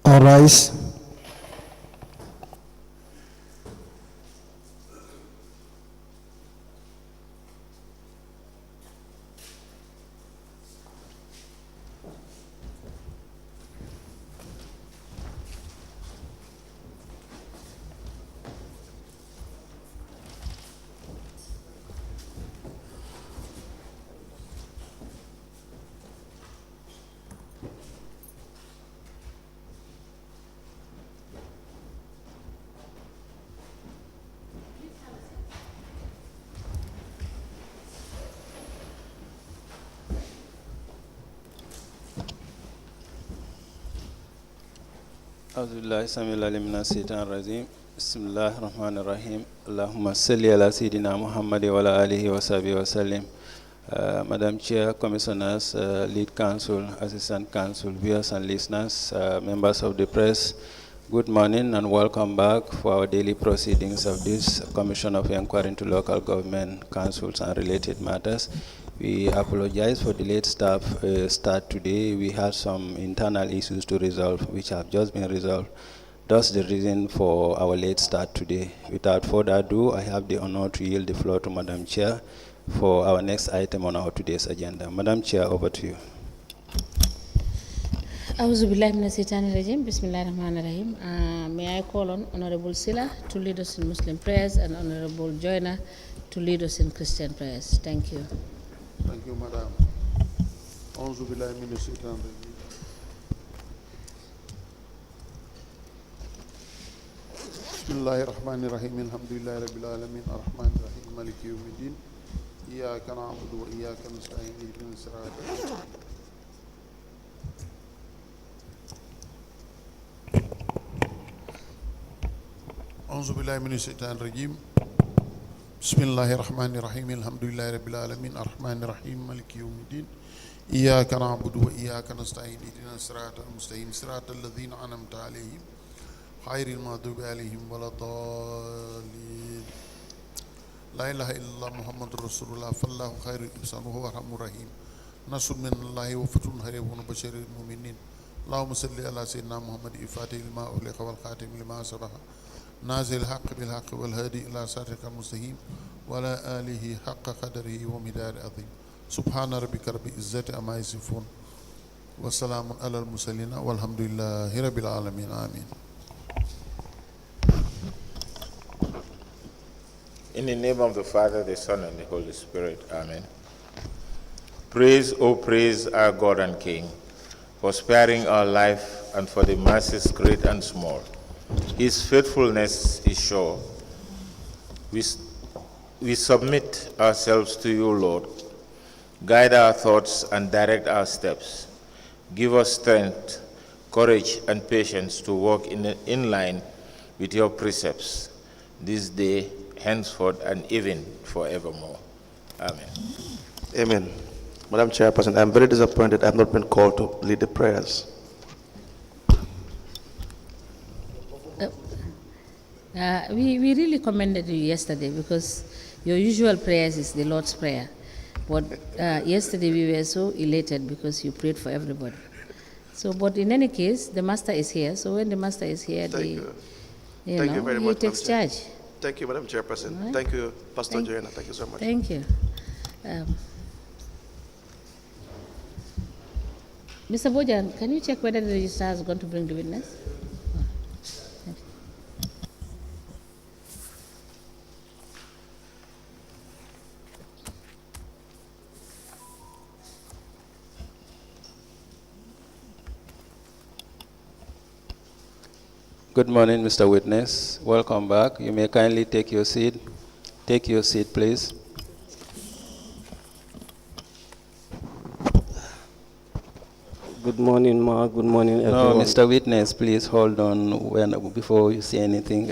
All rise. أعوذ بالله السميع العليم من الشيطان الرجيم بسم الله الرحمن الرحيم اللهم صل على سيدنا محمد وعلى آله وصحبه وسلم. Madam Chair, Commissioners, Lead Counsel, Assistant Counsel, viewers and listeners, members of the press, good morning and welcome back for our daily proceedings of this Commission of Inquiry into Local Government Councils and related matters. We apologize for the late start today. We had some internal issues to resolve, which have just been resolved. That's the reason for our late start today. Without further ado, I have the honor to yield the floor to Madam Chair for our next item on our today's agenda. Madam Chair, over to you. Auzu billahi minash shaitani rajim. Bismillahir rahmanir rahim. May I call on Honorable Sila to lead us in Muslim prayers and Honorable Joyner to lead us in Christian prayers. Thank you. Thank you, Madam. Auzu billahi minash shaitani rajim. Bismillahir rahmanir rahim. Alhamdulillahi rabbil alamin. Ar-rahmanir rahim. Maliki yawmiddin. إياك نعبد وإياك نستعين اهدنا الصراط أعوذ بالله من الشيطان الرجيم بسم الله الرحمن الرحيم الحمد لله رب العالمين الرحمن الرحيم مالك يوم الدين إياك نعبد وإياك نستعين اهدنا الصراط المستقيم صراط الذين أنعمت عليهم غير المغضوب عليهم ولا الضالين لا إله إلا الله محمد رسول الله فالله خير الإنسان وهو الرحمن الرحيم نصر من الله وفتح قريب وبشر المؤمنين اللهم صل على سيدنا محمد الفاتح لما أغلق والخاتم لما سبق نازل الحق بالحق والهادي إلى صراطك المستقيم وعلى آله حق قدره ومقدار عظيم سبحان ربك رب العزة عما يصفون وسلام على المرسلين والحمد لله رب العالمين آمين. In the name of the Father, the Son, and the Holy Spirit. Amen. Praise, O praise our God and King, for sparing our life and for the mercies great and small. His faithfulness is sure. We submit ourselves to you, Lord. Guide our thoughts and direct our steps. Give us strength, courage, and patience to walk in line with your precepts this day, henceforth, and even forevermore. Amen. Amen. Madam Chairperson, I'm very disappointed I have not been called to lead the prayers. We really commended you yesterday because your usual prayers is the Lord's Prayer. But yesterday we were so elated because you prayed for everybody. So, but in any case, the Master is here. So when the Master is here, Thank you very he much, takes Madam charge. Thank you, Madam Chairperson. Right. Thank you, Pastor Joanna. Thank you so much. Thank you. Mr. Bojan, can you check whether the registrar is going to bring the witness? Good morning, Mr. Witness. Welcome back. You may kindly take your seat. Take your seat, please. Good morning, Ma. Good morning, No, everyone. Mr. Witness, please hold on before you say anything.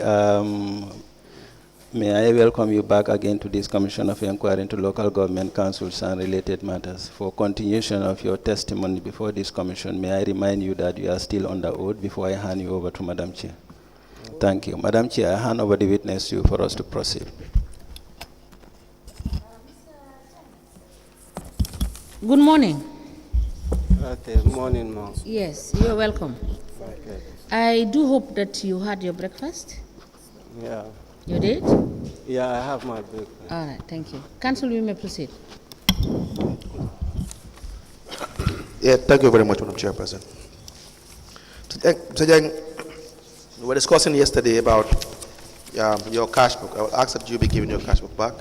May I welcome you back again to this Commission of Inquiry into Local Government Councils and related matters. For continuation of your testimony before this commission, may I remind you that you are still under oath before I hand you over to Madam Chair. Thank you. Madam Chair, I hand over the witness to you for us to proceed. Good morning. Okay, morning, Ma. Yes, you're welcome. Okay. I do hope that you had your breakfast. Yeah. You did? Yeah, I have my breakfast. All right, thank you. Council, we may proceed. Yeah, thank you very much, Madam Chairperson. Mr. Jeng, we were discussing yesterday about your cash book. I would ask that you be given your cash book back.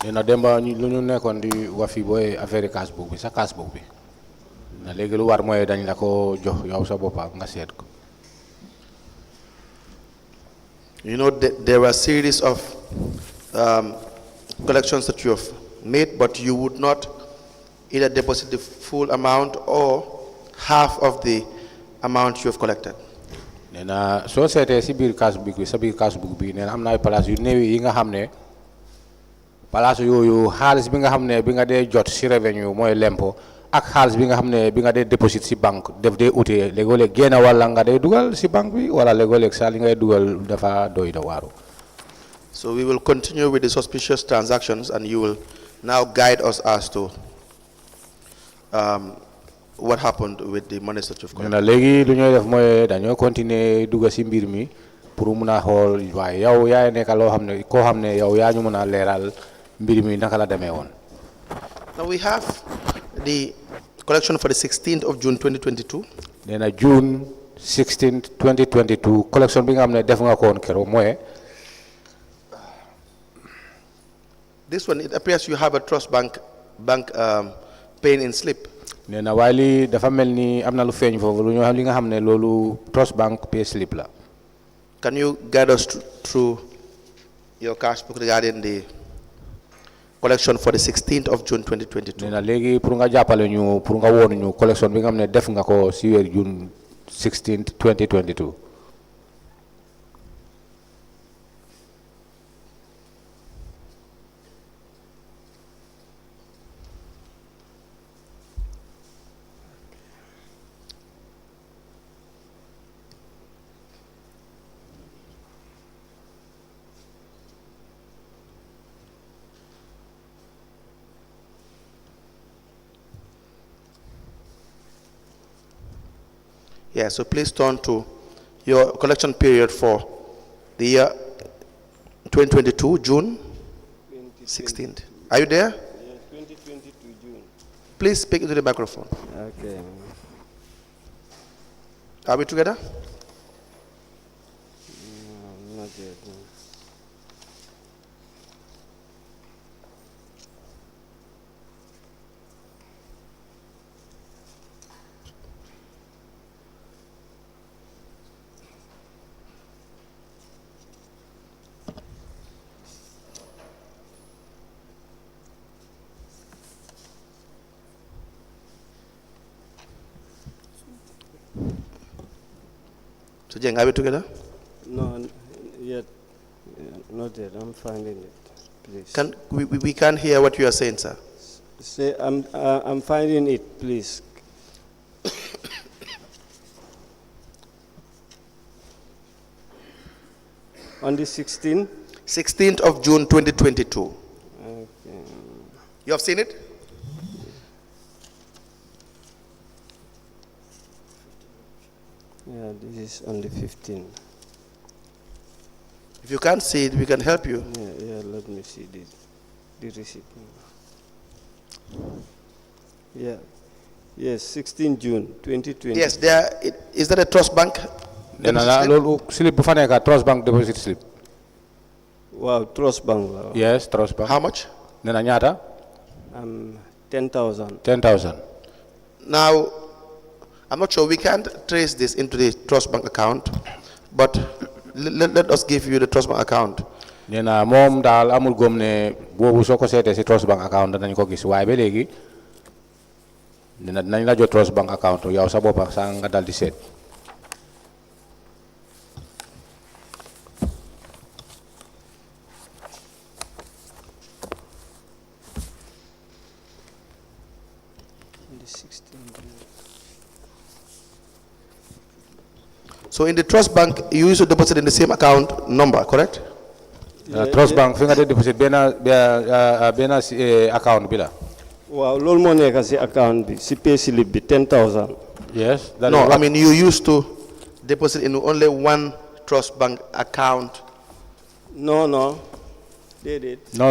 Dina demba lu ñu nekkoon di wa fi booy affaire cash book bi sa cash book bi na léegi lu war mooy dañ la ko jox yow sa boppa nga seet ko. You know, there were a series of collections that you have made, but you would not either deposit the full amount or half of the amount you have collected. nee na soo seetee si biir cash book bi sa biir cash book bi nee na am na ay place yu néew yi nga xam ne place yooyu xaalis bi nga xam ne bi nga dee jot si revenue mooy lempo ak xaalis bi nga xam ne bi nga dee déposit si banque def dee utee léegoo-léeg génn wala nga dee dugal si banque bi wala léegoo-léeg sa li ngay dugal dafa doy da waaru. So we will continue with the suspicious transactions, and you will now guide us as to what happened with the monies that you've nee collected. na léegi lu ñuy def mooy dañoo continuer dugga si mbir mi pour mun a xool waaye yow yaay nekk loo xam ne koo xam ne yow yaa ñu mën a leeral mbir mi naka la demee woon. Now we have the collection for the 16th of June 2022. nee na June 16 2022 collection bi nga xam ne def nga ko woon keroog mooy. This one, it appears you have a trust bank paying in slip. nee na waaye lii dafa mel ni am na lu feeñ foofu lu ñu wax li nga xam ne loolu trust bank pay slip la. Can you guide us through your cash book regarding the collection for the 16th of June 2022? nee na léegi pour nga jàppale ñu pour nga woon ñu collection bi nga xam ne def nga ko si weer June 16 2022. Yeah, so please turn to your collection period for the year 2022, June 16th. Are you there? Yeah, 2022 June. Please speak into the microphone. Okay. Are we together? No, not yet. No. So Jeng, are we together? No, yet. Yeah, not yet. I'm finding it. Please. We can't hear what you are saying, sir. Say I'm finding it, please. On the 16th. 16th of June 2022. Okay. You have seen it? Yeah, this is on the 15th. If you can't see it, we can help you. Yeah, let me see the receipt. Yeah. Yes, 16 June 2020. Yes, is that a trust bank? nee na la loolu slip bu fa nekk trust bank deposit slip. Wow, Trust Bank. Wow. yes trust bank. How much? nee na ñaata. 10,000. 10,000. Now, I'm not sure we can't trace this into the trust bank account, but let us give you the trust bank account. nee na moom daal amul góom ne boobu soo ko seetee si trust bank account danañ ko gis waaye ba léegi nee na dinañ la jot trust bank account yow sa boppa sa nga dal di seet. The 16th. So in the trust bank, you used to deposit in the same account number, correct? trust bank fi nga dee deposit benn account bi la. Wow, loolu moo nekk si account bi si pay slip bi 10,000. Yes. That No, is I what- mean you used to deposit in only one trust bank account. No. Did it. No.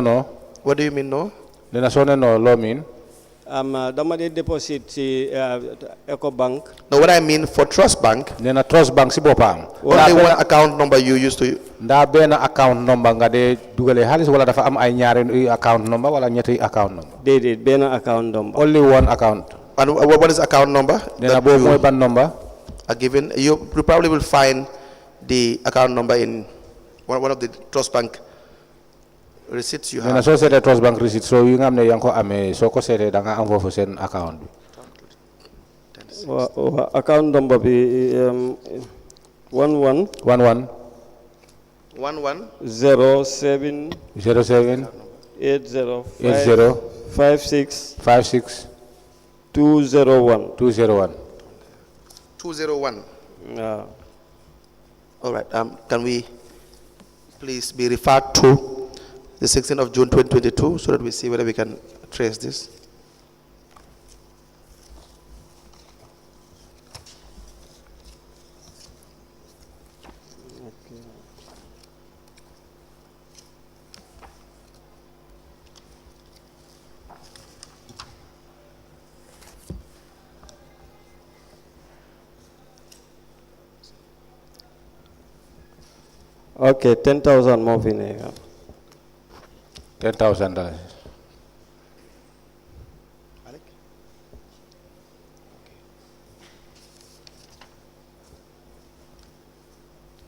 What do you mean, no? Nena sone no law mean. Dama de deposit si Eco Bank. No, what I mean for trust bank, Nena trust bank si bopam. only one account number you used to. Nda ben account number nga de dugale halis wala dafa am ay ñaari account number wala ñetti account number. Did it. Ben account number. Only one account. And what is account number? Nena that bo you moy ban number. are given. You probably will find the account number in one of the trust bank receipts you Nena have. so sété trust bank receipt so yi nga xamné yang ko amé so ko sété da nga am fofu sen account bi. Account number be 11 11 07 07 80 80 56 56 201. 201. 201. Yeah. All right. Can we please be referred to the 16th of June 2022 so that we see whether we can trace this? Okay, 10,000 more in here. $10,000. Malick?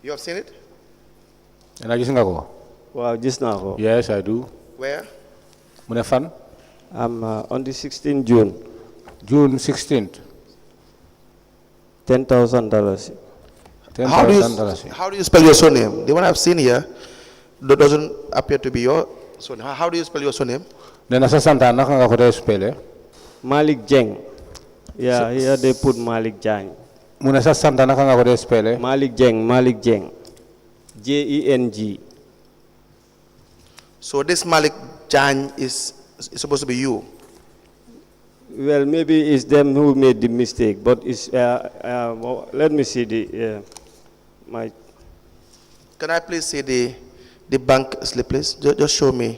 You have seen it? Nena gis nga ko? Wow, just now. Yes, I do. Where? Mune fan? On the 16th June, June 16th. $10,000. $10,000. How do you spell your surname? The one I've seen here doesn't appear to be your surname. How do you spell your surname? Nena sa santa naka nga ko de spell? Malick Jeng. Yeah, here they put Malick Jeng. Mune sa santa naka nga ko de spell? Malick Jeng. Jeng. So this Malick Jeng is supposed to be you. Well, maybe it's them who made the mistake, but it's, let me see my. Can I please see the bank slip, please? Just show me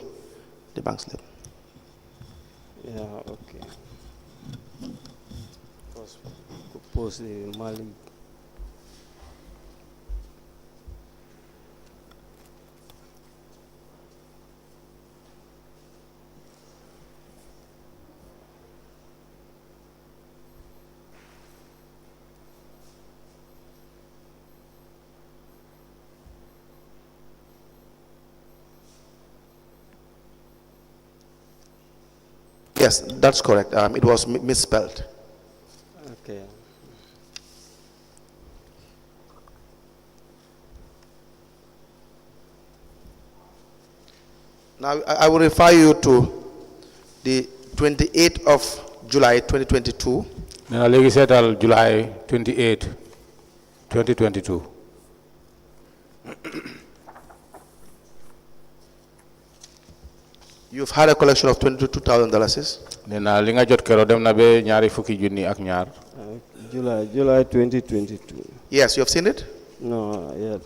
the bank slip. Yeah, okay. Post the Malick. Yes, that's correct. It was misspelled. Okay. Now, I will refer you to the 28th of July 2022. Nena legi setal July 28, 2022. You've had a collection of $22,000. Nena li nga jot kero dem na be ñaari fukki junni ak ñaar. July 2022. Yes, you have seen it? No, yet.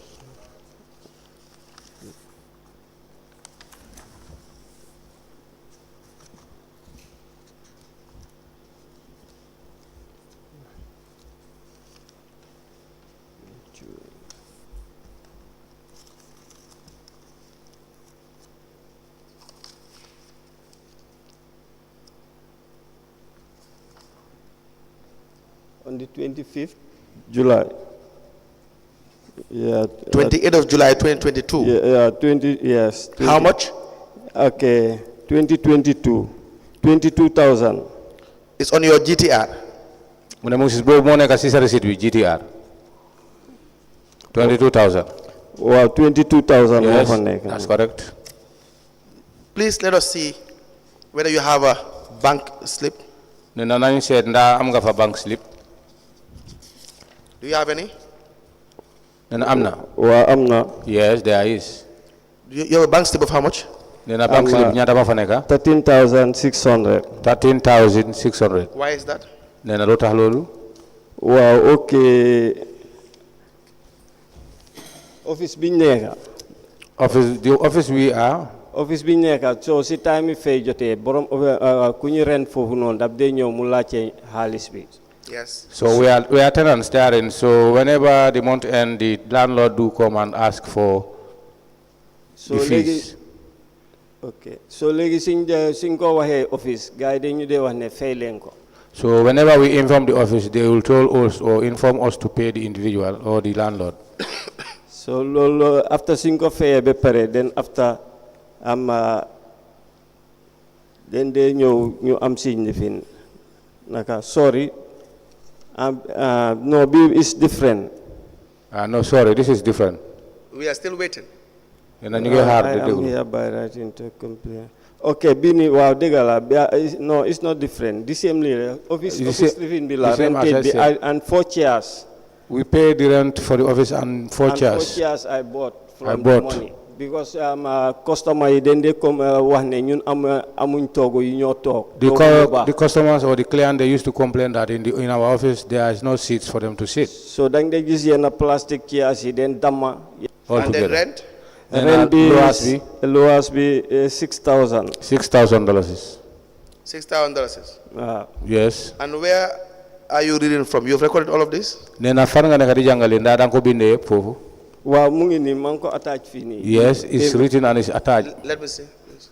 On the 25th July. Yeah. 28th of July 2022. Yeah, 20, yes. 20, How much? Okay, 2022. 22,000. It's on your GTR. Mune mo sis bo mo nekk ci sa receipt bi GTR. 22,000. Wow, 22,000 more Yes, for neck. that's correct. Please let us see whether you have a bank slip. Nena nañ seet nda am nga fa bank slip. Do you have any? Nena am na. Wow, I'm not. Yes, there is. You have a bank slip of how much? Nena bank slip ñaata ma fa nekk? 13,600. 13,600. Why is that? Nena lu tax loolu? Wow, okay. Office bi nekka. The office we are. Office bi nekka so si time yi fay jotee borom ku ñu rent foofu noonu daf dee ñëw mu laajte xaalis bi. Yes. So we are tenants therein. So whenever the month end, the landlord do come and ask for So the fees. okay. So léegi suñ ko waxee office gars yi dañu dee wax ne fay leen ko. So whenever we inform the office, they will tell us or inform us to pay the individual or the landlord. So after suñ ko fayee ba pare then after then they ñu am signe fin naka sorry no it's different. No, sorry, this is different. We are still waiting. I am here by writing to complain. Okay, bini wow degala. No, it's not different. The same office living bill rented and 4 chairs. We pay the rent for the office and 4 chairs. 4 chairs I bought from the money. Because customer then they come wax ne ñun amuñ togo yi ñoo tok. The customers or the client, they used to complain that in our office there is no seats for them to sit. So then they gis yenn plastic chairs yi then dama. And then rent? Rent lowest be $6,000. $6,000. $6,000. Yes. And where are you reading from? You've recorded all of this? Nena fan nga nekk di jàngale ndax danga ko bindee foofu. Waaw mu ngi nii man ko attach fii nii. Yes, it's written and it's attached. Let me see. Please.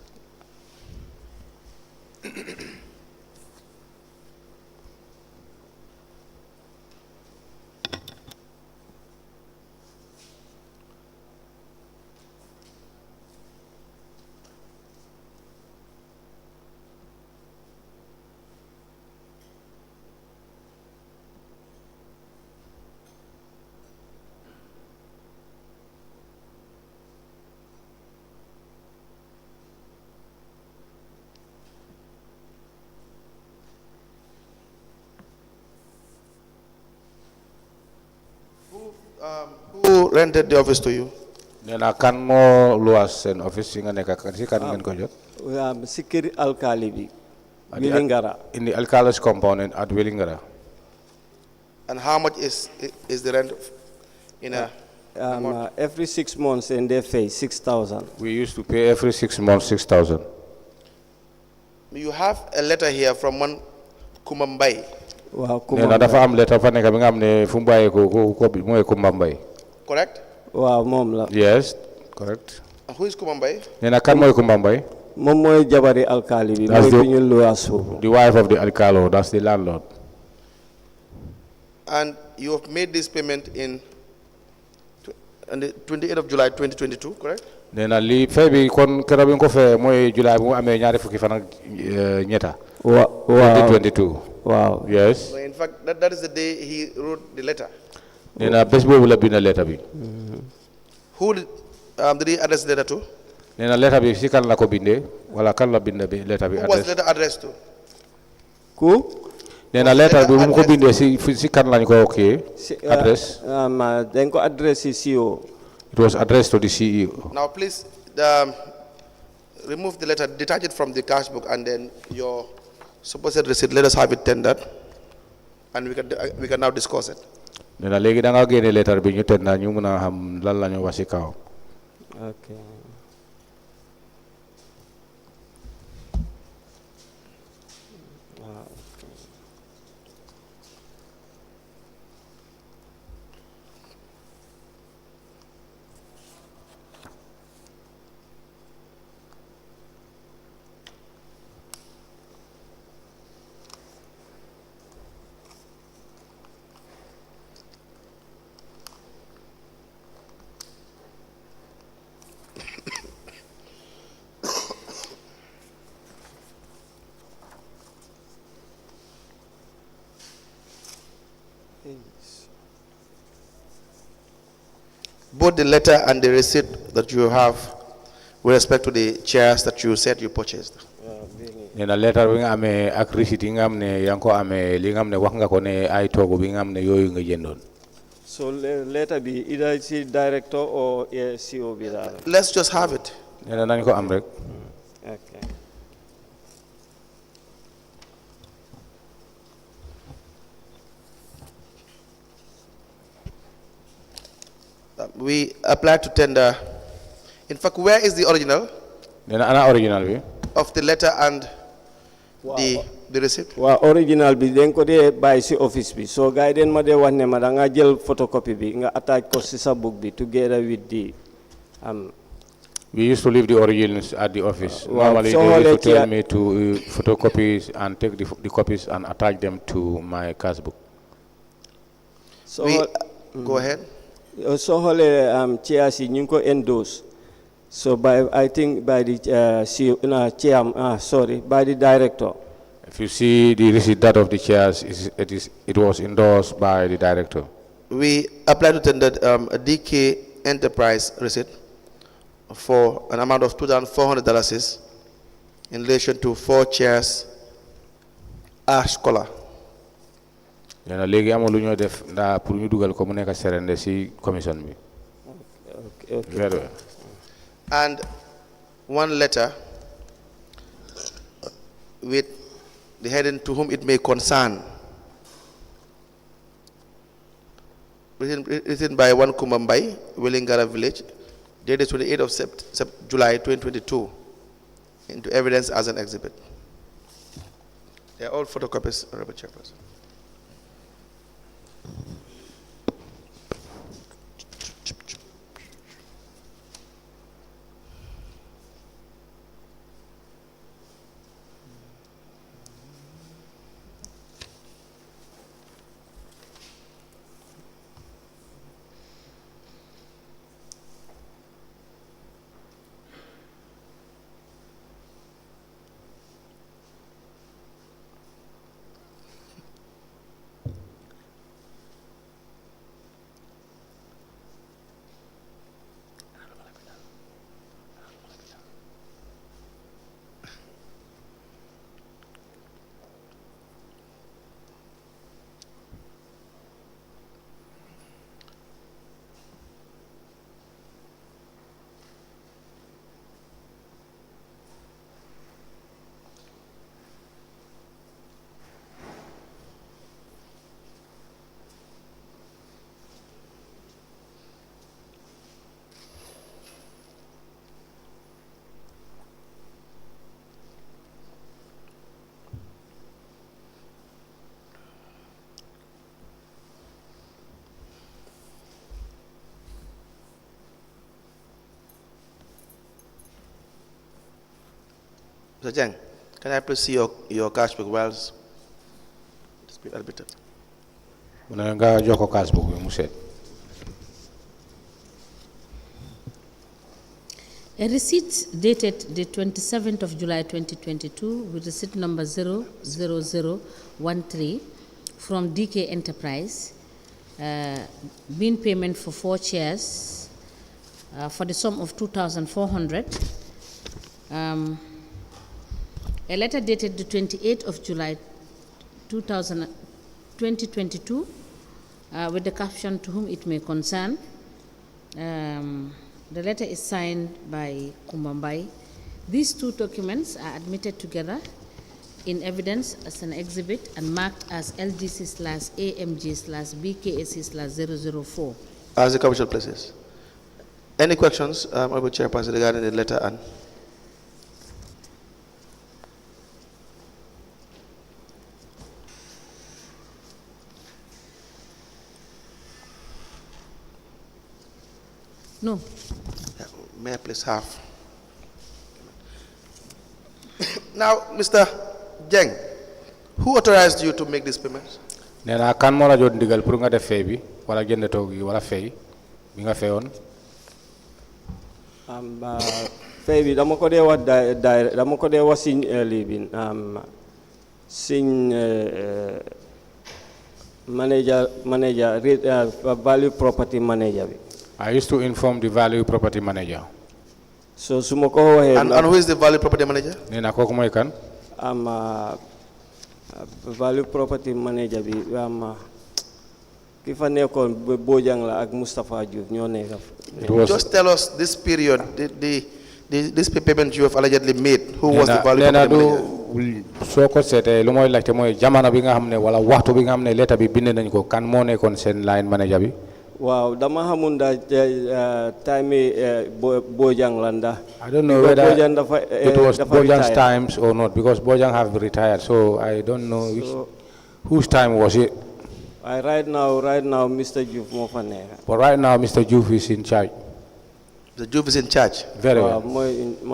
Who rented the office to you? Nena kan moo luwas seen office yi nga nekk si kan ngeen ko jot. Si kër alkali bi. Willingara. In the alcalde's compound at Willingara. And how much is the rent in a every 6 months and they pay 6,000. We used to pay every 6 months 6,000. You have a letter here from one Kumambai. Wow, Kumambai. Dafa am letter fa nekk bi nga xam ne fu mu bàyyee ko bi mooy Kumambai. Correct? Wow, mom la. Yes, correct. And who is Kumambai? Nena kan mooy Kumambai? Mom mooy jabari alkali bi. That's the wife of the alcalo. That's the landlord. And you have made this payment on the 28th of July 2022, correct? Nena li fay bi kon keroog bi nga ko fay mooy July bu mu amee ñaari fukki fan ak ñetta. 2022. Wow. Yes. So in fact, that is the day he wrote the letter. Nena bés boobu la bind letter bi. Who did he address the letter to? Nena letter bi si kan la ko bindee wala kan la bind bi letter bi. Who was the letter addressed to? Who? Nena letter bi bu mu ko bindee si kan lañ ko address. Dañ ko address si CEO. It was addressed to the CEO. Now please remove the letter, detach it from the cash book, and then your supposed receipt, let us have it tendered, and we can now discuss it. Nena léegi da nga génne letter bi ñu tenda ñu mën a xam lan la ñu wax si kaw. Okay. Both the letter and the receipt that you have with respect to the chairs that you said you purchased. Nena letter bi nga amee ak receipt yi nga xam ne yaa ngi ko amee li nga xam ne wax nga ko ne ay toogu bi nga xam ne yooyu nga jëndoon. So letter bi either si director or CEO bi daal. Let's just have it. Nena nañ ko am rek. Okay. We applied to tender. In fact, where is the original Ana original bi. of the letter and the receipt? Wa original bi den ko de bay ci office bi. So guy den ma de wax ne ma da nga jël photocopy bi nga attach ko ci sa book bi together with the We used to leave the originals at the office. Well, Normally, so they used to tell let's- me to photocopy and take the copies and attach them to my cash book. so Go ahead. so hole chairs yi ñu ko endorse. So by I think by the by the director. If you see the receipt that of the chairs, it was endorsed by the director. We applied to tender a DK Enterprise receipt for an amount of $2,400 in relation to 4 chairs ash color. Yena legi amul lu ñoo def nda pour ñu dugal ko mu nekk serende ci commission bi. Okay. Very well. And one letter with the heading "To whom it may concern," written by one Kumambai, Willingara Village, dated 28th of July 2022, into evidence as an exhibit. They are all photocopies, Honorable Chairperson. Mr. Jeng, can I please see your cash book whilst speak a bit? Mu ne nga jox ko cash book bi mu seet. A receipt dated the 27th of July 2022 with receipt number 00013 from DK Enterprise, being payment for 4 chairs for the sum of 2,400. A letter dated the 28th of July 2022 with the caption "To whom it may concern." The letter is signed by Kumbambai. These 2 documents are admitted together in evidence as an exhibit and marked as LGC/AMG/BKAC/004. As the commission places. Any questions, Honorable Chairperson, regarding the letter and? No. May I please have? Now, Mr. Jeng, who authorized you to make these payments? Nee na kan moo la jot ndigal pour nga def fay bi wala jënd toog yi wala fay bi nga fayoon. Fay bi dama ko dee wax dama ko dee wax siñ lii bi siñ manager value property manager bi. I used to inform the value property manager. So su ma ko waxee. And who is the value property manager? Nee na kooku mooy kan. Value property manager bi ki fa nekkoon Bojang la ak Moustapha Diouf ñoo nekk. Just tell us this period, this payment you have allegedly made. Who was the value property manager? soo ko seetee lu mooy laajte mooy jamono bi nga xam ne wala waxtu bi nga xam ne letter bi bind nañ ko kan moo nekkoon seen line manager bi. Wow, dama hamunda time Bojang landa. I don't know whether it was Bojang's times or not, because Bojang have retired, so I don't know whose time was it. Right now, Mr. Juf Mofanega. But right now, Mr. Juf is in charge. The Juf is in charge. Very well.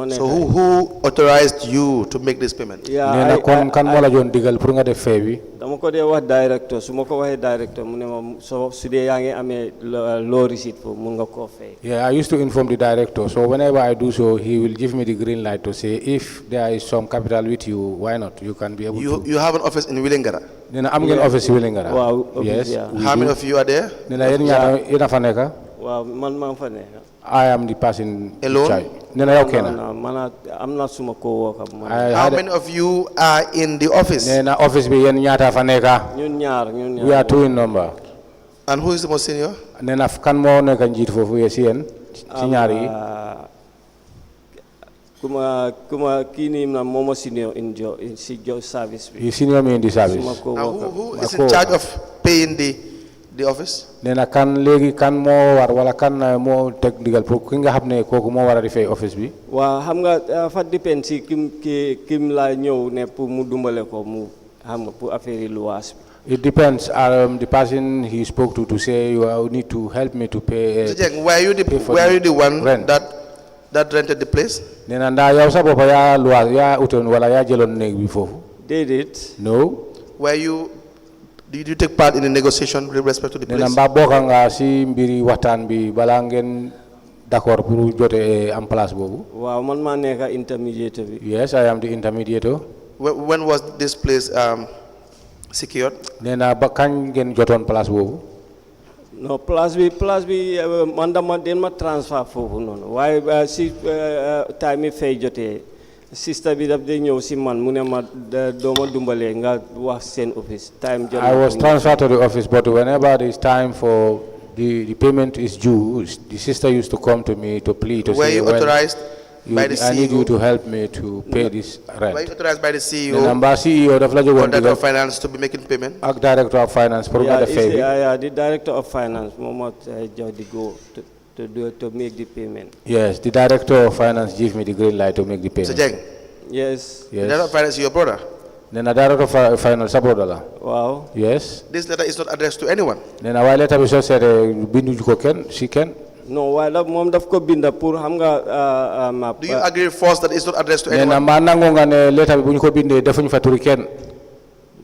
So who authorized you to make this payment? Yeah, kan mola jon digal pour nga def fay bi. Dama ko de wax director, su mako waxe director mu ne ma so su de yaangi amé law receipt for mu nga ko fay. Yeah, I used to inform the director, so whenever I do so, he will give me the green light to say if there is some capital with you, why not? You can be able to. You have an office in Willingara? I'm in office in Willingara. Wow, yes. Yeah. How many of you are there? Yena fa neka? Wow, man fa neka. I am the person alone. No, I'm not suma co-worker. How many of you are in the office? Office be yen nyata fa neka. Ñun We are 2 in number. And who is the most senior? Nena kan mo neka njit fofu yesi yen ci ñaar yi. Kuma kini na momo senior in job service. You senior me in the service. Who is in charge of paying the office? Nena kan legi kan mo war wala kan mo tek digal pour ki nga xamne koku mo wara di fay office bi. Wa xam nga fa depend ci kim la ñew ne pour mu dumbale ko mu xam nga pour affaire luwas bi. It depends. The person he spoke to say you need to help me to pay. Were you the one that rented the place? Nena nda yow sa bopa ya luwas ya uton wala ya jelon neeg bi fofu. Did it? No. Did you take part in the negotiation with respect to the place? Nena mba boka nga si mbiri waxtaan bi bala ngeen d'accord pour jote en place bobu. Waaw man ma nekk intermediator bi. Yes, I am the intermediator. When was this place secured? Nena ba kañ ngeen jotoon place bobu? No, place bi man dama den ma transfer fofu non. Waaye si time fay jotee sister bi daf de ñew si man mu ne ma doma dumbale nga wax sen office time. I was transferred to the office, but whenever it is time for the payment is due, the sister used to come to me to plead to say, were you authorized by the CEO? I need you to help me to pay this rent. Were you authorized by the CEO? CEO daf la jogon Director of Finance to be making payment? Director of Finance pour nga def fay bi. Yeah, the Director of Finance Momo jox di go to make the payment. Yes, the Director of Finance give me the green light to make the payment. So Jeng? Yes. The Director of Finance is your brother? Then a Director of Finance sa brother la. Wow. Yes. This letter is not addressed to anyone? Then a while letter bi so said bindu ko ken si ken. No, while mom daf ko binda pour xam nga Do you agree first that it's not addressed to anyone? Then ma nango nga ne letter bi buñ ko bindé defuñ fa turi ken.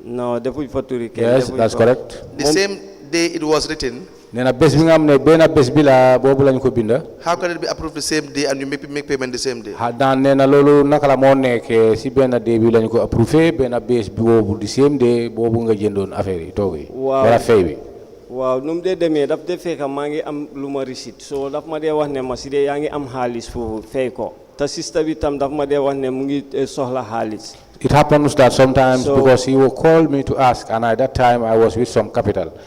No, defuñ fa turi ken. Yes, that's correct. The same day it was written. Nena bes bi nga am ne bena bes bi la bobu lañ ko binda. How can it be approved the same day and you make payment the same day? Ha dan nena lolu naka la mo nekké si bena day bi lañ ko approuvé bena bes bi bobu the same day bobu nga jëndon affaire yi togi. Wala fay bi. Waaw num de demee daf de fekk maa ngi am lu ma receipt so daf ma dee wax ne ma si dee yaa ngi am xaalis foofu fay ko te sister bi tam daf ma dee wax ne mu ngi soxla xaalis. It happens that sometimes because he will call me to ask, and at that time I was with some capital,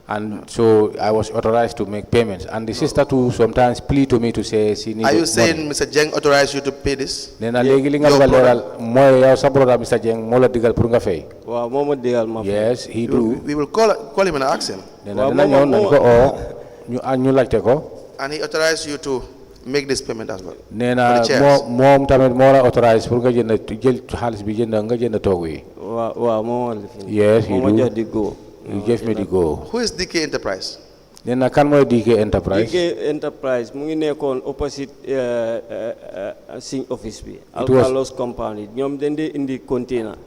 and so I was authorized to make payments. And the sister too sometimes plead to me to say she needs. Are you saying Mr. Jeng authorized you to pay this? Nena legi li nga leral moy yow sa brother Mr. Jeng mo la digal pour nga fay. Waaw mo digal ma. Yes, he do. We will call him and ask him. Nena dina ñew nañ ko ñu laajte ko. And he authorized you to make this payment as well. Nena mom tamit mo la authorized pour nga jënd jël xaalis bi jënd nga jënd togu yi. Waaw mo Yes, he do. Just the go. You gave me the go. Who is DK Enterprise? Nena kan moy DK Enterprise? DK Enterprise mu ngi nekkoon opposite Sing office bi. Alcalos compound ñoom dañ dee indi container.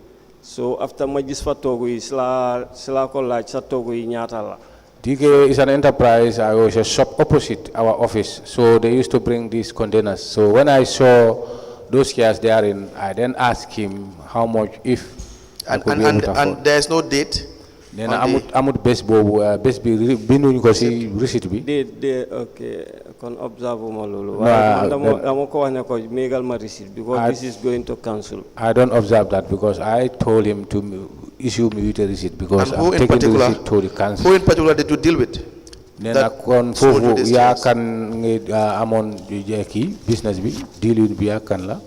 So after ma gis fa togu yi sila ko laaj sa togu yi ñaata la. DK is an enterprise. I was a shop opposite our office. So they used to bring these containers. So when I saw those chairs therein, I then asked him how much if I could be able to afford. And there is no date? Then amut bes bobu bes bi binduñ ko ci receipt bi. Okay, kon observe ma lolu. Dama ko wax ne ko megal ma receipt because this is going to cancel. I don't observe that because I told him to issue me with a receipt because I'm taking the receipt to the council. Who in particular did you deal with? Nena kon fofu ya kan amon ki business bi deal bi ya kan la.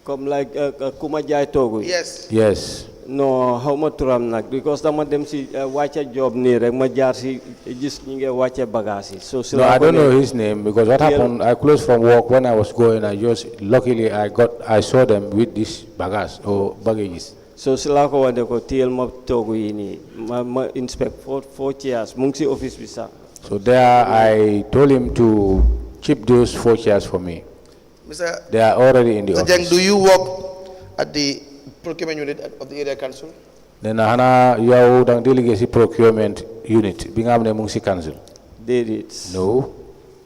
Comme like kuma jaay togu. Yes. Yes. No, how much turam nak because dama dem si wàcce job nii rek ma jaar si gis ñi ngi wàcce bagage yi. So No, I don't know his name because what happened, I closed from work when I was going, luckily I saw them with this bagage or baggages. So sila ko wande ko tiyel ma togu yi nii ma inspect four chairs mu ngi si office bi sax. So there I told him to keep those 4 chairs for me. Mr. They are already in the Mr. office. Jeng, do you work at the procurement unit of the area council? Then hana yaw dang delegate procurement unit bi nga xamne mu ngi ci council. Did it? No.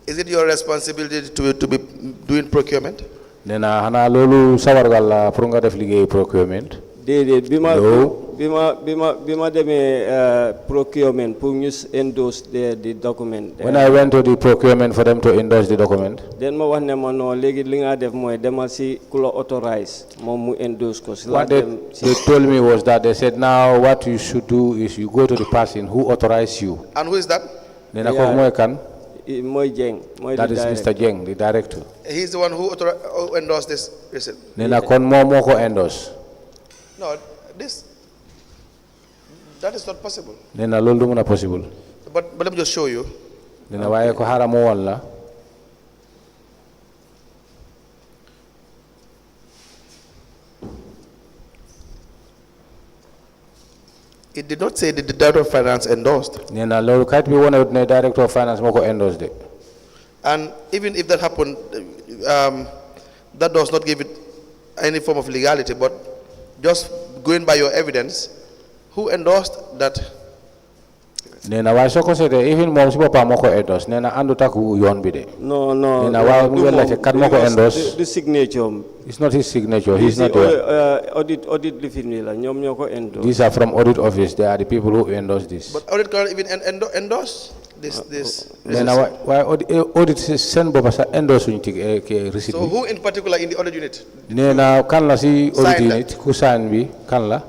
Is it your responsibility to be doing procurement? Then hana lolu sawargal la pour nga def liggéey procurement. Déedéet No. bima demee procurement pour ñu endorse the document. When I went to the procurement for them to endorse the document, Den ma wax ne ma non léegi li nga def mooy demal si ku la authorize moom mu endorse ko. Si la what they dem si told me was that they said now what you should do is you go to the person who authorized you. And who is that? Then ko moy kan? mooy Jeng. mooy That the is director. Mr. Jeng, the director. He's the one who endorsed this receipt. Nena kon mo ko endorse. No, that is not possible. Nena lolu du mëna possible. But let me just show you. Nena waye ko haramo wala. It did not say that the director of finance endorsed. Nena lolu kayit bi wona ne director of finance moko endorse de. And even if that happened, that does not give it any form of legality, but just going by your evidence, who endorsed that? Nena waye soko sété even mom ci bopam moko endorse nena andu taku yoon bi de. No. Nena waye mu wala ci kan moko endorse. The signature. It's not his signature. He's not there. Audit lifin ni la ñoom ñoo ko endorse. These are from audit office. They are the people who endorse this. But audit cannot even endorse this. Nena why audit send bopa sa endorse ñu ci receipt. So who in particular in the audit unit? Nena kan la ci audit Sign unit ku sign bi kan la?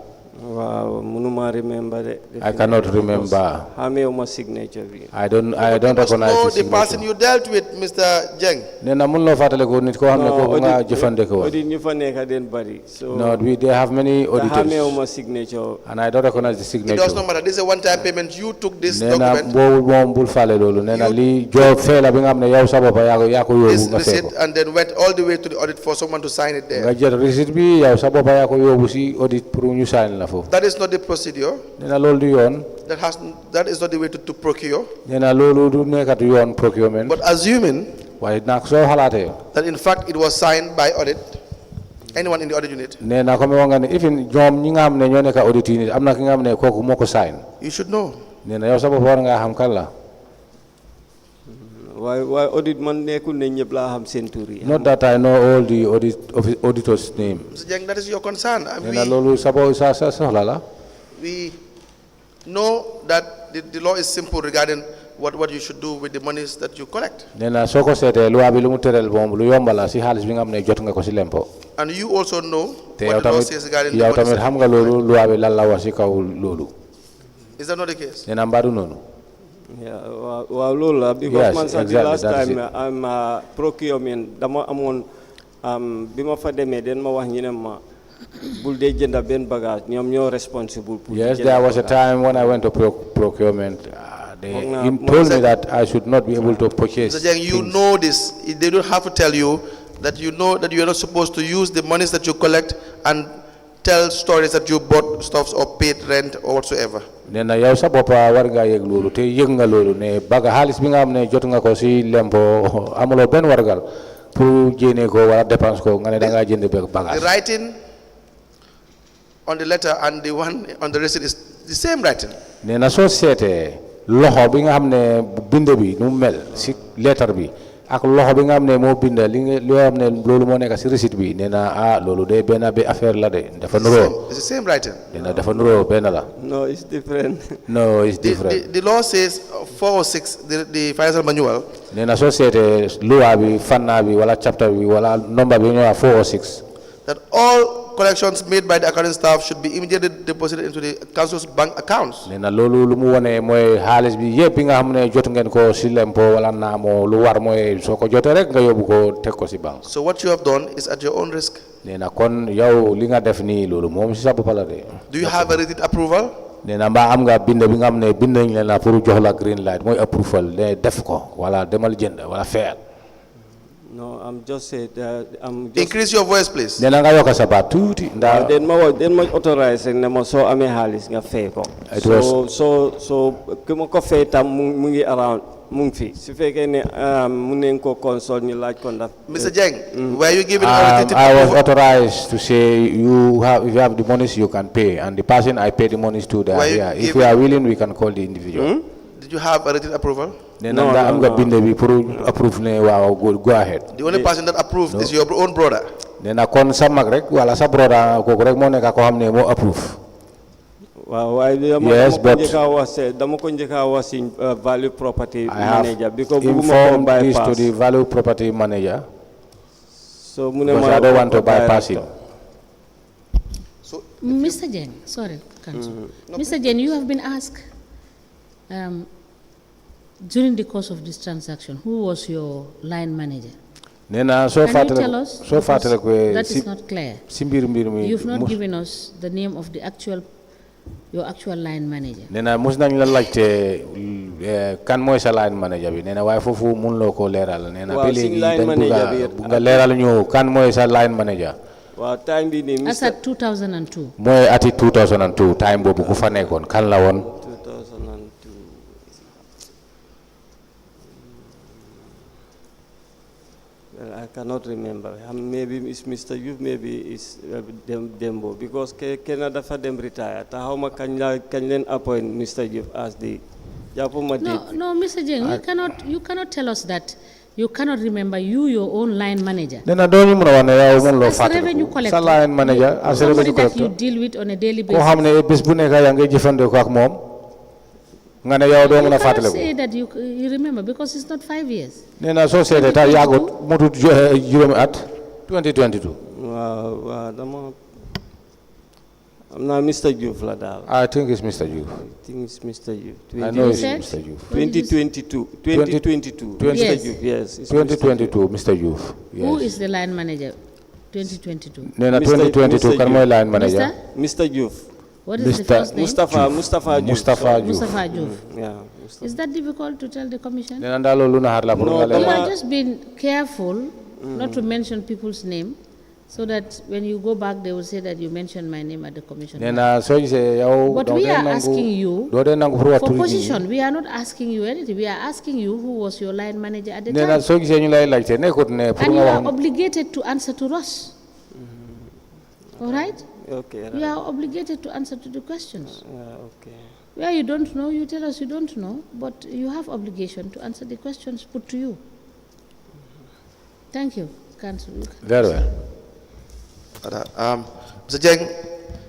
Wow, munuma remember de. I cannot remember. Xamewuma signature bi. I don't You must recognize know the the person signature. you dealt with, Mr. Jeng. Nena mun lo fatale ko nit ko xamne ko nga jëfande ko. Audit ñu fa nekk den bari. So No, they have many auditors. xamewuma signature. And I don't recognize the It signature. does not matter. This is a one-time payment. You took this Nena document, mom bul fale lolu nena li job fela bi nga xamne yow sa bopa ya ko this yobu nga receipt, feko. and then went all the way to the audit for someone to sign it there. Nga jël receipt bi yow sa bopa ya ko yobu ci audit pour ñu sign la fofu. That is not the procedure. Nena lolu du yoon. That is not the way to procure. Nena lolu du nekkat yoon procurement. But assuming Waye nak so xalaté that in fact it was signed by audit, anyone in the audit unit, nena ko mi nga ne even ñom ñi nga xamne ñoo nekk audit ni amna ki nga xamne koku moko sign. you should know. Nena yow sa bopa war nga xam kan la. Why audit man nekkul ne ñëpp laa xam seen tur yi. Not that I know all the auditors name. Mr. Jeng, that is your concern. Nena lolu sa soxla la. We know that the law is simple regarding what you should do with the monies that you collect. Nena soko sété loi bi lu mu térel bom lu yombala ci xaliss bi nga xamne jot nga ko ci lempo. And you also know Te what the law says regarding the yow monies. tamit xam nga lolu loi bi lan la wax ci kaw lolu. Is that not the case? Nena mbadu nonu. Yeah, waaw loolu la because Yes, man sax exactly, the last that's time am procurement dama amoon bi ma fa demee den ma wax ñu ne ma bul dee jënda benn bagage ñoom ñoo responsible pour Yes, there was a time when I went to procurement. They told me that I should not be able to purchase. Mr. Jeng, you things. know this. They don't have to tell you that you know that you are not supposed to use the monies that you collect and tell stories that you bought stuffs or paid rent or whatsoever. Nena yow sa bopa war nga yeg lolu te yeg nga lolu ne baga xaliss bi nga xamne jot nga ko ci lempo amulo ben wargal pour jene ko wala dépense ko nga ne da nga jënd bagage. The writing on the letter and the one on the receipt is the same writing. Nena so sété loxo bi nga xamne binde bi nu mel ci lettre bi ak loxo bi nga xamne mo binde li lo xamne lolu mo nekk ci receipt bi nena lolu de ben be affaire la de dafa nuro. It's the same writing. Nena dafa nuro ben la. No, it's different. No, it's different. The law says 406, the financial manual. Nena so sété loi bi fanna bi wala chapter bi wala number bi ñu 406. That all collections made by the accounting staff should be immediately deposited into the council's bank accounts. nee na loolu lu mu wone mooy xaalis bi yëpp nga xam ne jot ngeen ko si lempo wala naamo lu war mooy soo ko jotee rek nga yóbbu ko teg ko si banque. So what you have done is at your own risk. nee na kon yow li nga def nii loolu moom si sa bopp la de. Do you have a written approval? nee na mbaa am nga bind bi nga xam ne bind nañ leen la pour jox la green light mooy approval ne def ko wala demal jënd wala fayal. No, I'm just saying. Increase your voice, please. nee na nga yokk sa baat tuuti ndax. Den ma authorize ne ma soo amee xaalis nga fay ko. So ki ma ko fay tam mu ngi around mu ngi fi su fekkee ne mu neen ko consult ñu laaj ko ndax. Mr. Jeng, were you given authority to I was authorized to say if you have the monies you can pay, and the person I pay the monies to there. Yeah. If we are willing, we can call the individual. Did you have a written approval? No. I'm going to approve. Go ahead. The only person that approved is your own brother. Then I kon sa mag rek wala sa brother ko rek mo nekk ko xamne mo approve. Yes, but dama ko njëkk a wax si value property manager because inform this to the value property manager. So I don't want to bypass him. So Mr. Jeng, sorry, Mr. Jeng, you have been asked during the course of this transaction, who was your line manager? Can you tell us? That is not clear. You've not given us the name of the your actual line manager. Nena mus nañ la laajte kan mooy sa line manager bi nena waaye foofu mun loo ko leeral nena ba léegi dañ bëgg nga leeral ñu kan mooy sa line manager. Waaw time bi ni as at 2002. mooy ati 2002 time boobu ku fa nekkoon kan la woon. 2002. Well, I cannot remember. Maybe it's Mr. Youth, maybe it's Dembo, because Canada for them retire. How much can you appoint Mr. Youth as the? No, Mr. Jeng, you cannot tell us that you cannot remember your own line manager. Then I don't even know as a revenue collector. Line manager, as a revenue collector. That you deal with on a daily basis. How many business you jëfandikoo ak moom? Nga ne yow doo mën a fàttaliku. You cannot say that you remember because it's not 5 years. Nee na soo seetee ta yàggut motut juróomi at 2022. Waaw dama am naa Mr. Diouf la daal. I think it's Mr. Diouf. I think it's Mr. Diouf. I know it's Mr. Diouf. 2022. 2022. Yes. Yes. 2022 Mr. Diouf. Yes. Who is the line manager? 2022. Nee na 2022 kan mooy line manager? Mr. Diouf. What is the first name? Mustafa Diouf. Mustafa Diouf. Yeah. Is that difficult to tell the commission? Nee na ndax loolu na xaar la pour nga You leeral. have just been careful not to mention people's name, so that when you go back, they will say that you mentioned my name at the commission. Nee na soo gisee yow. But we are asking you doo dee nangu pour for position. We are not asking you anything. We are asking you who was your line manager at the Nee na time. soo gisee ñu lay laajte nekkut ne pour And you nga are wax. obligated to answer to us. All right? Okay. You are obligated to answer to the questions. Okay. Where you don't know, you tell us you don't know, but you have obligation to answer the questions put to you. Thank you, Council. Very well. Mr. Jeng,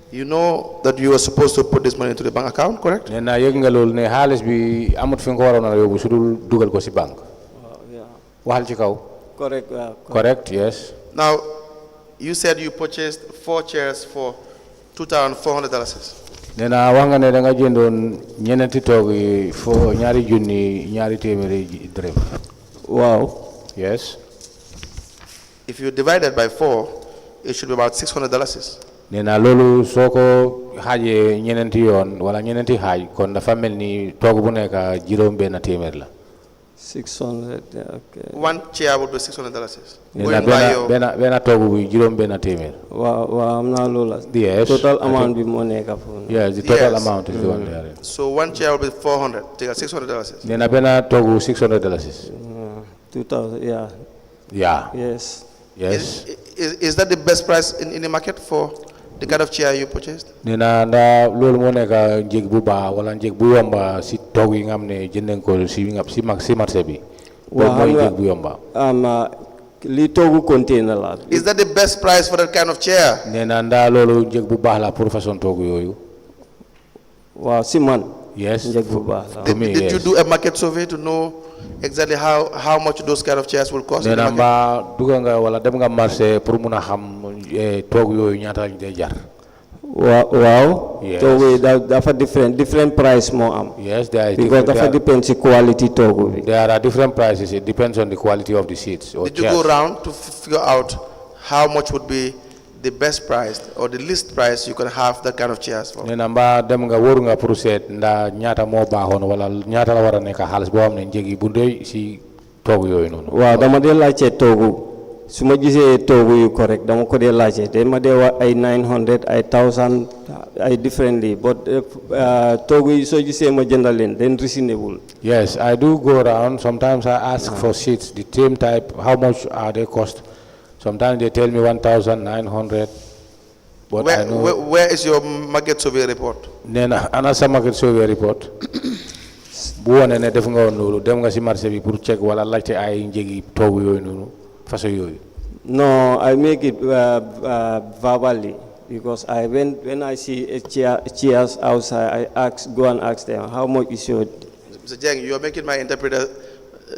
you know that you were supposed to put this money into the bank account, correct? Nee na yëg nga loolu ne xaalis bi amut fi nga ko waroon a yóbbu su dul dugal ko si banque. Yeah. Waxal ci kaw. Correct. Correct, yes. Now, you said you purchased 4 chairs for $2,400. Nee na wax nga ne da nga jëndoon ñeneenti toog yi fo ñaari junni ñaari téeméeri dërëm. Wow. Yes. If you divide that by 4, it should be about $600. Nee na loolu soo ko xaajee ñeneenti yoon wala ñeneenti xaaj kon dafa mel ni toog bu nekk juróom benn téeméer la. 600. Okay. One chair would be $600. Nee na benn toog bi juróom benn téeméer. Wow, am na loolu. Yes. Total amount bi moo nekk foofu. Yes, the total amount is the one there. So one chair would be $400. Take $600. Nee na benn toog $600. 2,000. Yeah. Yeah. Yes. Yes. Is that the best price in the market for the kind of chair you purchased? Nee na ndax loolu moo nekk njëg bu baax wala njëg bu yomba si toog yi nga xam ne jëndee ko si marché bi. Loolu mooy njëg bu yomba. Li toogu container la. Is that the best price for that kind of chair? Nee na ndax loolu njëg bu baax la pour façon toog yooyu. Waaw si man. Yes. Njëg bu baax la. Did you do a market survey to know exactly how much those kind of chairs will cost? Nee na mbaa dugg nga wala dem nga marché pour mun a xam toog yooyu ñaata lañ dee jar. Wow. Yes. Togu dafa different price more Yes, there is because dafa depends the quality togu. There are different prices. It depends on the quality of the seats or Did you chairs. go around to figure out how much would be the best price or the least price you can have that kind of chairs for? Nena mba dem nga wóoru nga pour seet nda ñaata moo baaxoon wala ñaata la war a nekk xaalis boo xam ne njëgi bu ndey si toogu yooyu noonu. Waaw dama dee laajte togu su ma gisee togu yu correct dama ko dee laajte te ma dee wax ay 900 ay 1000 ay differently but togu yi soo gisee ma jëndal leen then reasonable. Yes, I do go around. Sometimes I ask for seats, the same type, how much are they cost? Sometimes they tell me 1,900. But I know. Where is your market survey report? Nena ana sa market survey report. Bu wone ne def nga woon loolu dem nga si marché bi pour check wala laajte ay njëgi toogu yooyu noonu façon yooyu. No, I make it verbally because when I see chairs outside, go and ask them how much is your. Mr. Jeng, you are making my interpreter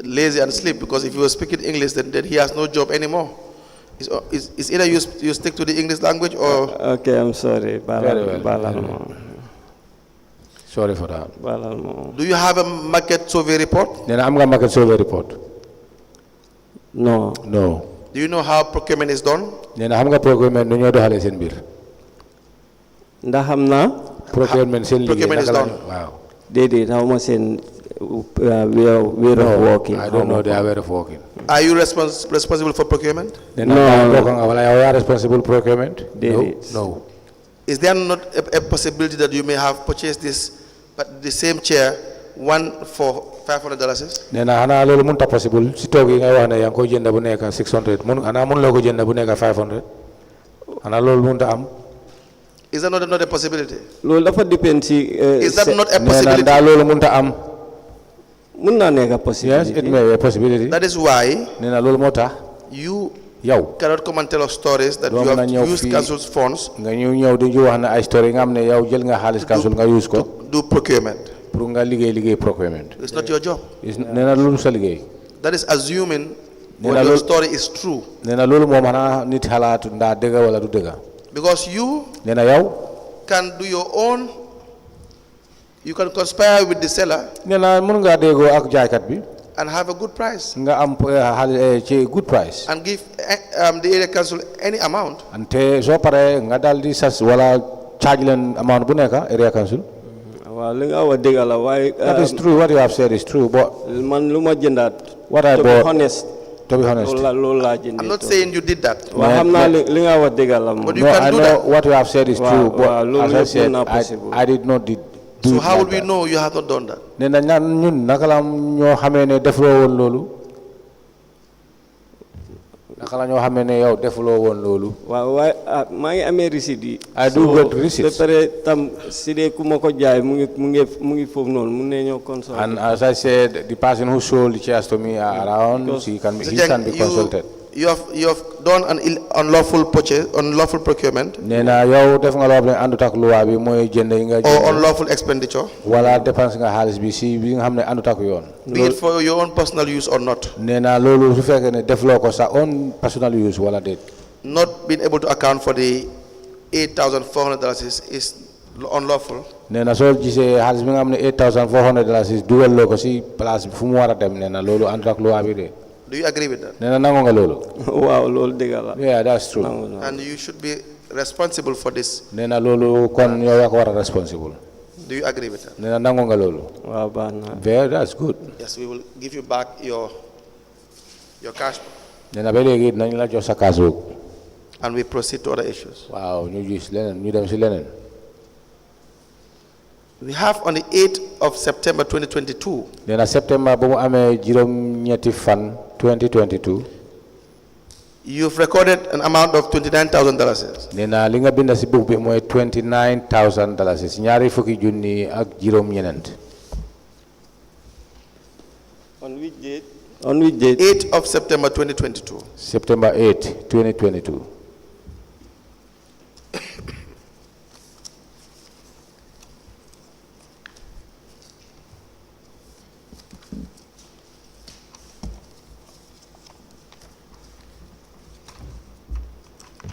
lazy and sleep because if you were speaking English, then he has no job anymore. It's either you stick to the English language or. Okay, I'm sorry. Very well. Sorry for that. Do you have a market survey report? Then I'm going to market survey report. No. No. Do you know how procurement is done? Then I'm going to procurement no ñoo doxale seen bir. Ndax xam naa. Procurement seen liggéey. Procurement is done. Wow. Déedéet xaw ma seen way of working. I don't know their way of working. Are you responsible for procurement? No. You are responsible for procurement? No. Is there not a possibility that you may have purchased the same chair, one for $500? Nena hana lolu munta possible si togi ngay wax ne yang ko jënd bu nekk 600 mun ana mun loko jënd bu nekk 500 ana lolu munta am. Is that not a possibility? Lolu dafa depend si is that not a possibility? Nena lolu munta am. Mun na nekk possibility. Yes, it may be a possibility. That is why nena lolu mota you cannot come and tell us stories that you have used council's funds nga ñew di wax na ay story nga am ne yow jël nga xaalis council nga use ko do procurement. Pour nga liggéey procurement. It's not your job. Nena lolu sa liggéey. That is assuming what your story is true. Nena lolu mo mana nit xalaatu nda dëgg wala du dëgg. Because you nena yow can do your own, you can conspire with the seller. Nena mun nga déggoo ak jaaykat bi. And have a good price. Nga am good price. And give the area council any amount. Ante so pare nga daldi sas wala charge len amount bu nekk area council. That is true. What you have said is true. But what I bought. To be honest. I'm not saying you did that. But you can do that. What you have said is true. But as I said, I did not do. So how would we know you have not done that? Nena ñun naka la ñoo xamé né deflo won lolu naka la ñoo xamé né yow deflo won lolu waaw ma ngi amé receipt I do get receipts pare tam sidé ku mako jaay mu ngi fofu non mu né ñoo consult. And as I said, the person who sold the chairs to me are around, he can be consulted. You have done an unlawful purchase, unlawful procurement. Nena yow def nga lo xamné andut ak loi bi moy jënd yi nga or unlawful expenditure. Wala dépense nga xaliss bi ci bi nga xamné andut ak yoon. Be it for your own personal use or not. Nena lolu su fekké né def loko sa own personal use wala det. Not being able to account for the $8,400 is unlawful. Nena so gisé xaliss bi nga xamné $8,400 is duwel loko ci place fu mu wara dem nena lolu andut ak loi bi dé. Do you agree with that? Nena nango nga lolu. Wow, lolu degala. Yeah, that's true. And you should be responsible for this. Nena lolu kon yow yak wara responsible. Do you agree with that? Nena nango nga lolu. Wow, bana. Very, that's good. Yes, we will give you back your cash. Nena ba legi nañ la jox sa cash book. And we proceed to other issues. Wow, ñu gis lenen ñu dem ci lenen. We have on the 8th of September 2022. Nena September bu mu amé juroom ñetti fan 2022. You've recorded an amount of $29,000. Nena li nga binda ci book bi moy $29,000 ñaari fukki junni ak juroom ñenent. On which date? On which date? 8th of September 2022. September 8, 2022.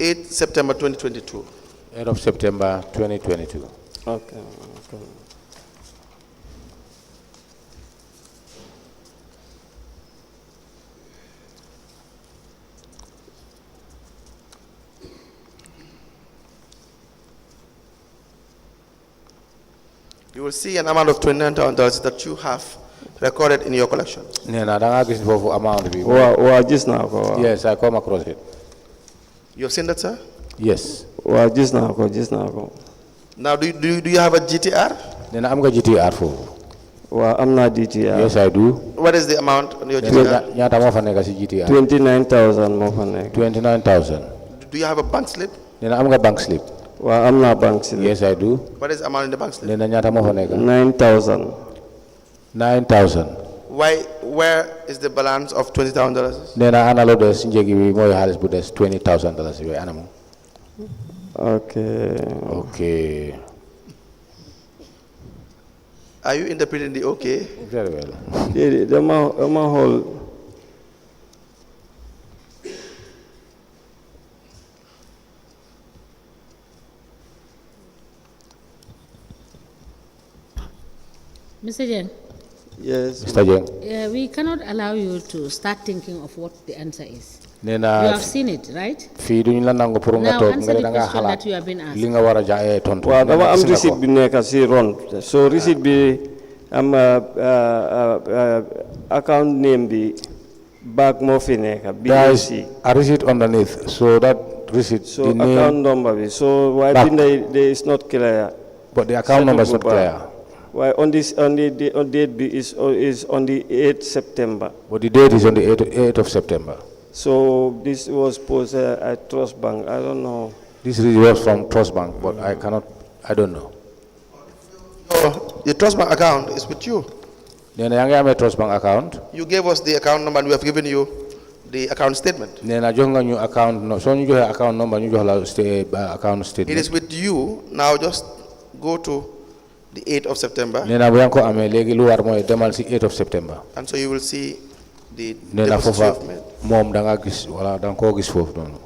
8 September 2022. 8 of September 2022. Okay. You will see an amount of $29,000 that you have recorded in your collection. Nena, da nga gis fofu amount bi. Wa gis naa ko. Waaw. Yes, I come across it. You have seen that, sir? Yes. Wa gis naa ko. Now, do you have a GTR? Nena, am nga GTR fofu. Wa am naa DTR. Yes, I do. What is the amount on your GTR? Ñaata mo fa nekk ci GTR? 29,000 moo fa nekk. 29,000. Do you have a bank slip? Nena, am nga bank slip? Wa am naa bank slip. Yes, I do. What is the amount in the bank slip? Nena, ñaata mo fa nekk? 9,000. 9,000. Where is the balance of $20,000? Nena, ana lo des njegi bi moy xaalis bu des $20,000 bi ana mo. Okay. Are you interpreting the okay? Very well. Dama xool. Mr. Jeng, Yes. Mr. Jeng. we cannot allow you to start thinking of what the answer is. Nena, You have seen it, right? fii duñu la nangu pour nga Now toog answer nga the da nga question xalaat that you have been asked. li nga war a jaayee tontu. Waaw dama am Gis nga receipt ko. bi nekk si ron. So receipt bi am account name bi back moo fi nekk. There is BAC. a receipt underneath, so that receipt, So the name, account number bi. So why Back. there is not clear. but the account number is not Settle clear. Why on the date B is on the 8th September. But the date is on the 8th of September. So this was posted at Trust Bank. I don't know. This receipt was from Trust Bank, but I don't know. The Trust Bank account is with you. Nena, yaa ngi amee Trust Bank account. You gave us the account number and we have given you the account statement. Nena, jox nga ñu account no, soo ñu joxee account number ñu jox la account It statement. is with you. Now just go to the 8th of September Nena, bu yaa ngi ko amee léegi lu war mooy demal si 8th of September. and so you will see the Nena, deposits you foofa have made. moom da nga gis wala da nga koo gis foofu noonu.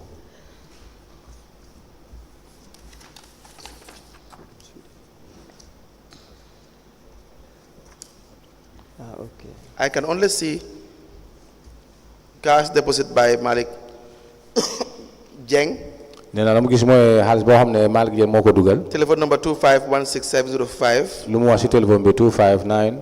Okay. I can only see cash deposit by Malick Jeng, Nena, la mu gis mooy xaalis boo xam ne Malick Jeng moo ko dugal. telephone number 2516705 lu mu wax si téléphone bi 259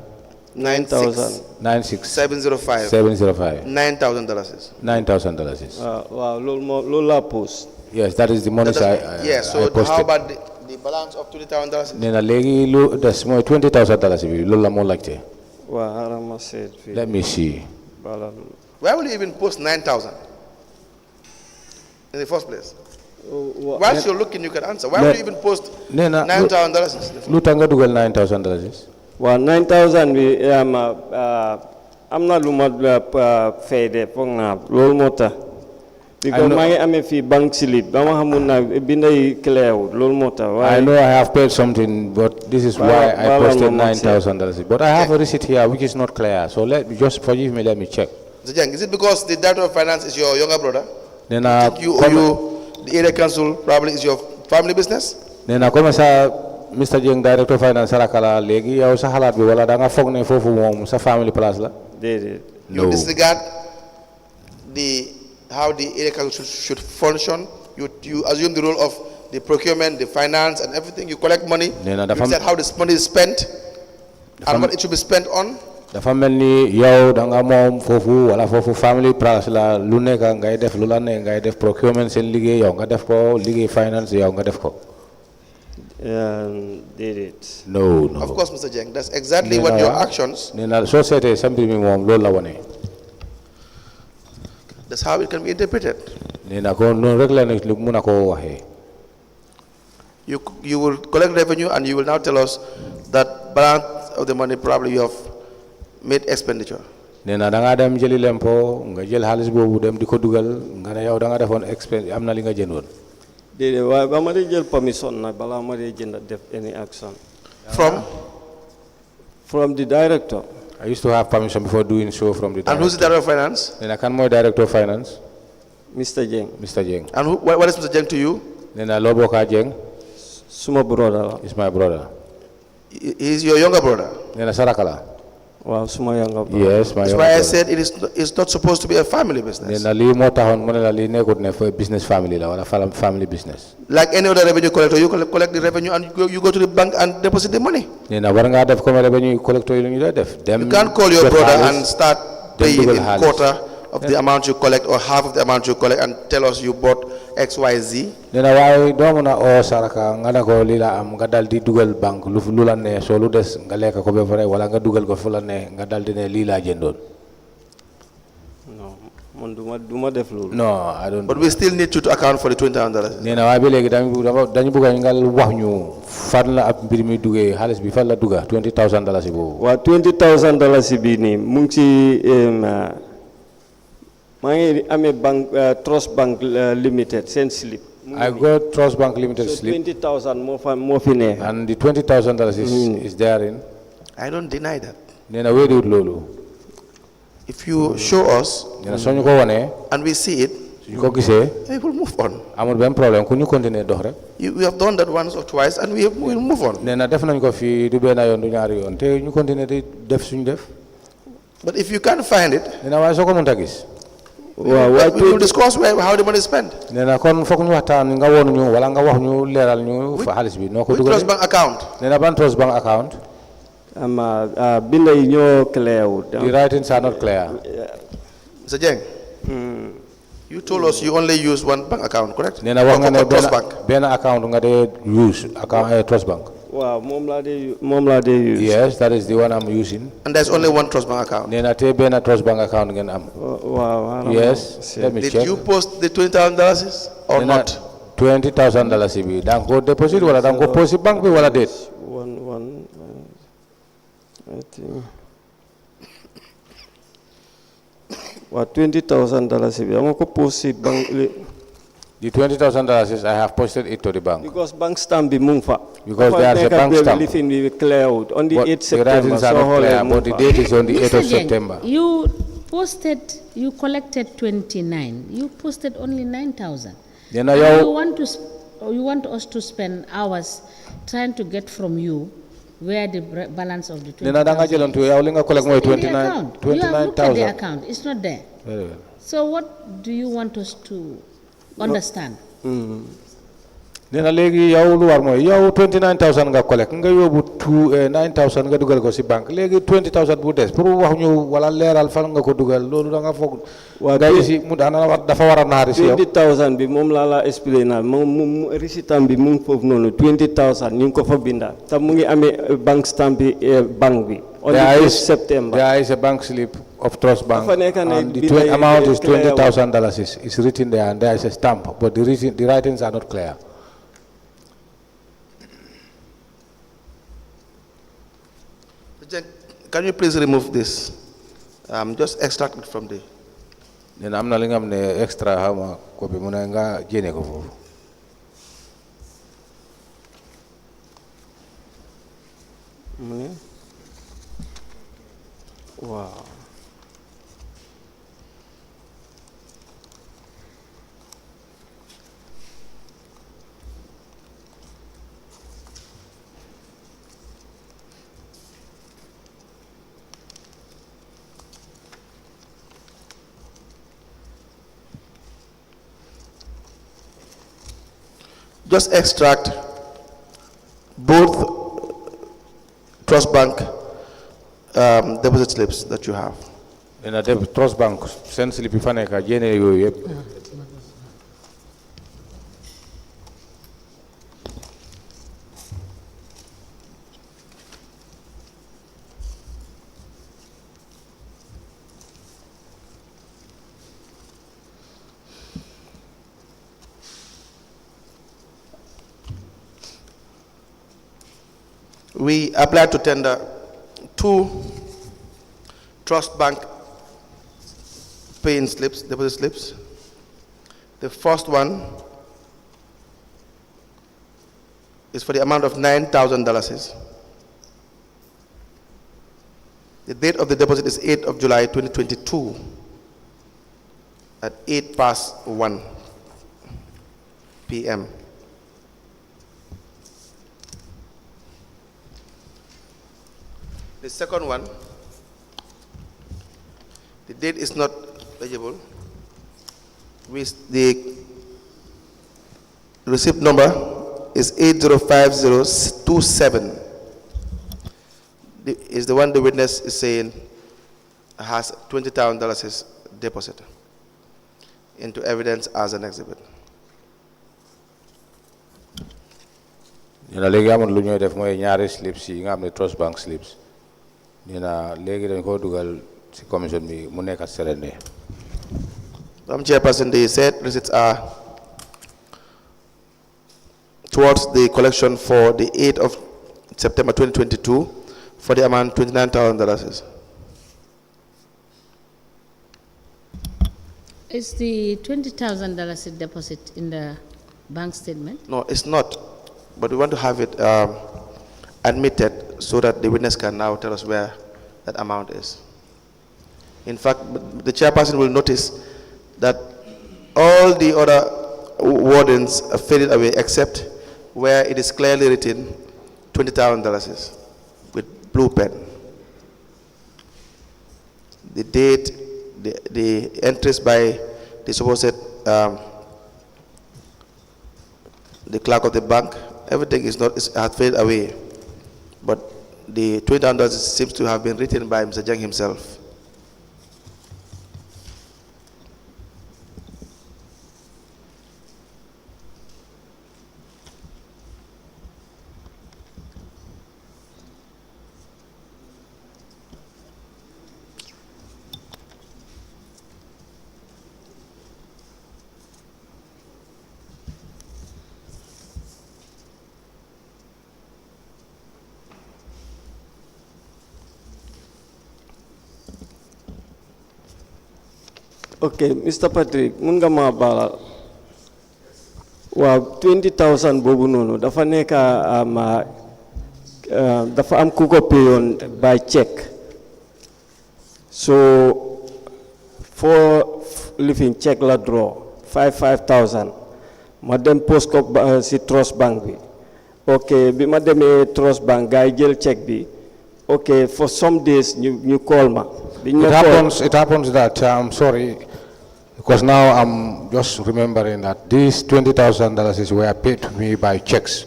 9,000. 96 705 705 $9,000. $9,000. Wow, loolu laa post. Yes, that is the money I Yes, I so posted. how about the balance of $20,000? nee na léegi lu des mooy $20,000 bi loolu la moo laajte. Waaw xaaral ma seet fii. Let me see. Bala. Why will you even post 9,000 in the first place? Wa- Whilst you're looking, you can answer. Why would you even post nee na $9,000? lu tax nga dugal $9,000. Waaw 9,000 bi am na lu ma fay de foog naa loolu moo tax. Because know- maa ngi amee fii bank slip ba ma xamul na binda yi clear wul loolu moo tax. I know I have paid something, but this is why I Bala posted no more $9,000. But I have a receipt here which is not clear. So let me just forgive me. Let me check. Mr. Jeng, is it because the director of finance is your younger brother? nee na The area council probably is your family business? nee na comme ça Mr. Jeng director of finance sarakala léegi yow sa xalaat bi wala da nga foog ne foofu moom sa family place la. Déedéet. You disregard how the area council should function. You assume the role of the procurement, the finance, and everything. You collect money. Nee na You dafa decide how this money is spent and what it should be spent on. dafa mel ni yow da nga moom foofu wala foofu family place la lu nekk ngay def lu la ne ngay def procurement seen liggéey yow nga def ko liggéey finance yow nga def ko. Déedéet. No. Of course, Mr. Jeng, that's exactly what your actions. nee na soo seetee sa mbir mi moom loolu la wane. That's how it can be interpreted. nee na ko noonu rek la ne lu mun a koo waxee. You will collect revenue and you will now tell us that balance of the money probably you have made expenditure. nee na da ngaa dem jëli lempo nga jël xaalis boobu dem di ko dugal nga ne yow da nga defoon am na li nga jëndoon. Déedéet waaye ba ma dee jël permission nag balaa ma dee jënd def any action. From the director. I used to have permission before doing so from the director. And who's the director of finance? nee na kan mooy director of finance. Mr. Jeng. Mr. Jeng. And what is Mr. Jeng to you? Nena Loboka Jeng Suma brother. is my brother. He is your younger brother. Nena Sarakala. Wow, suma younger brother. Yes, my That's younger why I brother. said it's not supposed to be a family business. Nena li mo taxone mo ne la li nekut ne for business family la wala family business. Like any other revenue collector, you collect the revenue and you go to the bank and deposit the money. Nena war nga def comme revenue collector yi lu ñu def. Dem You can't call your jot brother xaalis, and start dem paying dugal in xaalis. quarter of the amount you collect or half of the amount you collect and tell us you bought XYZ. Nena waaye doo mun a oo saraka nga ne ko lii la am nga dal di dugal banque lu la ne soo lu des nga lekk ko ba pare wala nga dugal ko fu la ne nga dal di ne lii laa jëndoon. No, man duma def loolu. No, I don't. But we still need you to account for the $20,000. nee na waaye ba léegi dañu bëgg nga wax ñu fan la ab mbir mi duggee xaalis bi fan la dugga $20,000 yi boobu. Waa $20,000 bi nii mu ngi ci maa ngi amee bank Trust Bank Limited seen slip. I got Trust Bank Limited So slip 20,000 moo fi ne. and the $20,000 is therein. I don't deny that. nee na wéediwut loolu. If you show us nee na soo ñu ko wanee and we see it, suñu ko gisee we will move on. amul benn problème ku ñu continuer dox rek. We have done that once or twice and we will move on. nee na def nañ ko fii du benn yoon du ñaari yoon te ñu continuer di def suñu def. But if you can't find it, nee na waaye soo ko mënta gis. we will discuss how the money is spent. nee na kon foog ñu waxtaan nga woon ñu wala nga wax ñu leeral ñu fa xaalis bi noo ko With dugalee. Trust Bank account. nee na ban Trust Bank account. Binda yi ñoo clear wut. The writings are not clear. Mr. Jeng, you told us you only use one bank account, correct? nee na wax nga ne Trust Bank. benn account nga dee use account Trust Bank. Waaw moom laa dee use. Yes, that is the one I'm using. And there's only one Trust Bank account. nee na te benn Trust Bank account ngeen am. Waaw. Yes, let me Did check. you post the $20,000 or nee na not? $20,000 bi da nga ko deposit wala da nga ko post si banque bi wala déet. I think. Waa $20,000 bi dama ko post si bank. The $20,000 I have posted it to the bank. Because bank stamp bi mu ngi fa. Because there's a bank stamp. Lifin bi clear out on the But 8th the September. writings are not clear, but the date is on the 8th of Mr. Jeng, September. You collected 29. You posted only 9,000. nee na You yow want us to spend hours trying to get from you where the balance of the 20,000. nee na da nga jëloon tu yow li nga collect mooy In the account. You have looked at the 29,000. account. It's not there. Very well. So what do you want us to understand? nee na léegi yow lu war mooy yow 29,000 nga collect nga yóbbu 9,000 nga dugal ko si banque léegi 20,000 bu des pour wax ñu wala leeral fan nga ko dugal loolu da nga foog. Waa nga isi mu dafa war a naari si yow. 20,000 bi moom laa la expliqué naa moom récitant bi mu ngi foofu noonu 20,000 ñu ngi ko fa binda te mu ngi amee bank stamp bi banque bi. On the 8th September. There is a bank slip of Trust Bank Dafa nekk ne and the bi lay amount is clear $20,000 is written there and there is a stamp but the writings are not clear. Can you please remove this? Just extract it from the. nee na am na li nga xam ne extra xama copie mu ne nga jéene ko foofu. Wow. Just extract both Trust Bank deposit slips that you have. nee na def Trust Bank seen slip yi fa nekk jéene yooyu yëpp. We applied to tender 2 Trust Bank paying slips, deposit slips. The first one is for the amount of $9,000. The date of the deposit is 8th of July 2022. at 1:08 p.m. The second one, the date is not legible. The receipt number is 805027. Is the one the witness is saying has $20,000 deposit into evidence as an exhibit. ñu ne léegi amoon lu ñuy def mooy ñaari slips yi nga xam ne trust bank slips ñu ne léegi dañ koo dugal ci commission bi mu nekk Serende. Chairperson, they said receipts are towards the collection for the 8th of September 2022 for the amount $29,000. Is the $20,000 deposit in the bank statement? No, it's not. But we want to have it admitted so that the witness can now tell us where that amount is. In fact, the chairperson will notice that all the other wordings are faded away except where it is clearly written $20,000 with blue pen. The date, the entries by the supposed the clerk of the bank, everything has faded away. But the $20,000 seems to have been written by Mr. Jeng himself. Okay, Mr. Patrick, mun nga ma balal waaw 20,000 boobu noonu dafa nekk dafa am ku ko payoon by check so for living check la draw 5,000 ma dem post ko si trust bank bi ok bi ma demee trust bank gars yi jël check bi ok for some days ñu call ma. It happens that I'm sorry. Because now I'm just remembering that these $20,000 were paid to me by checks,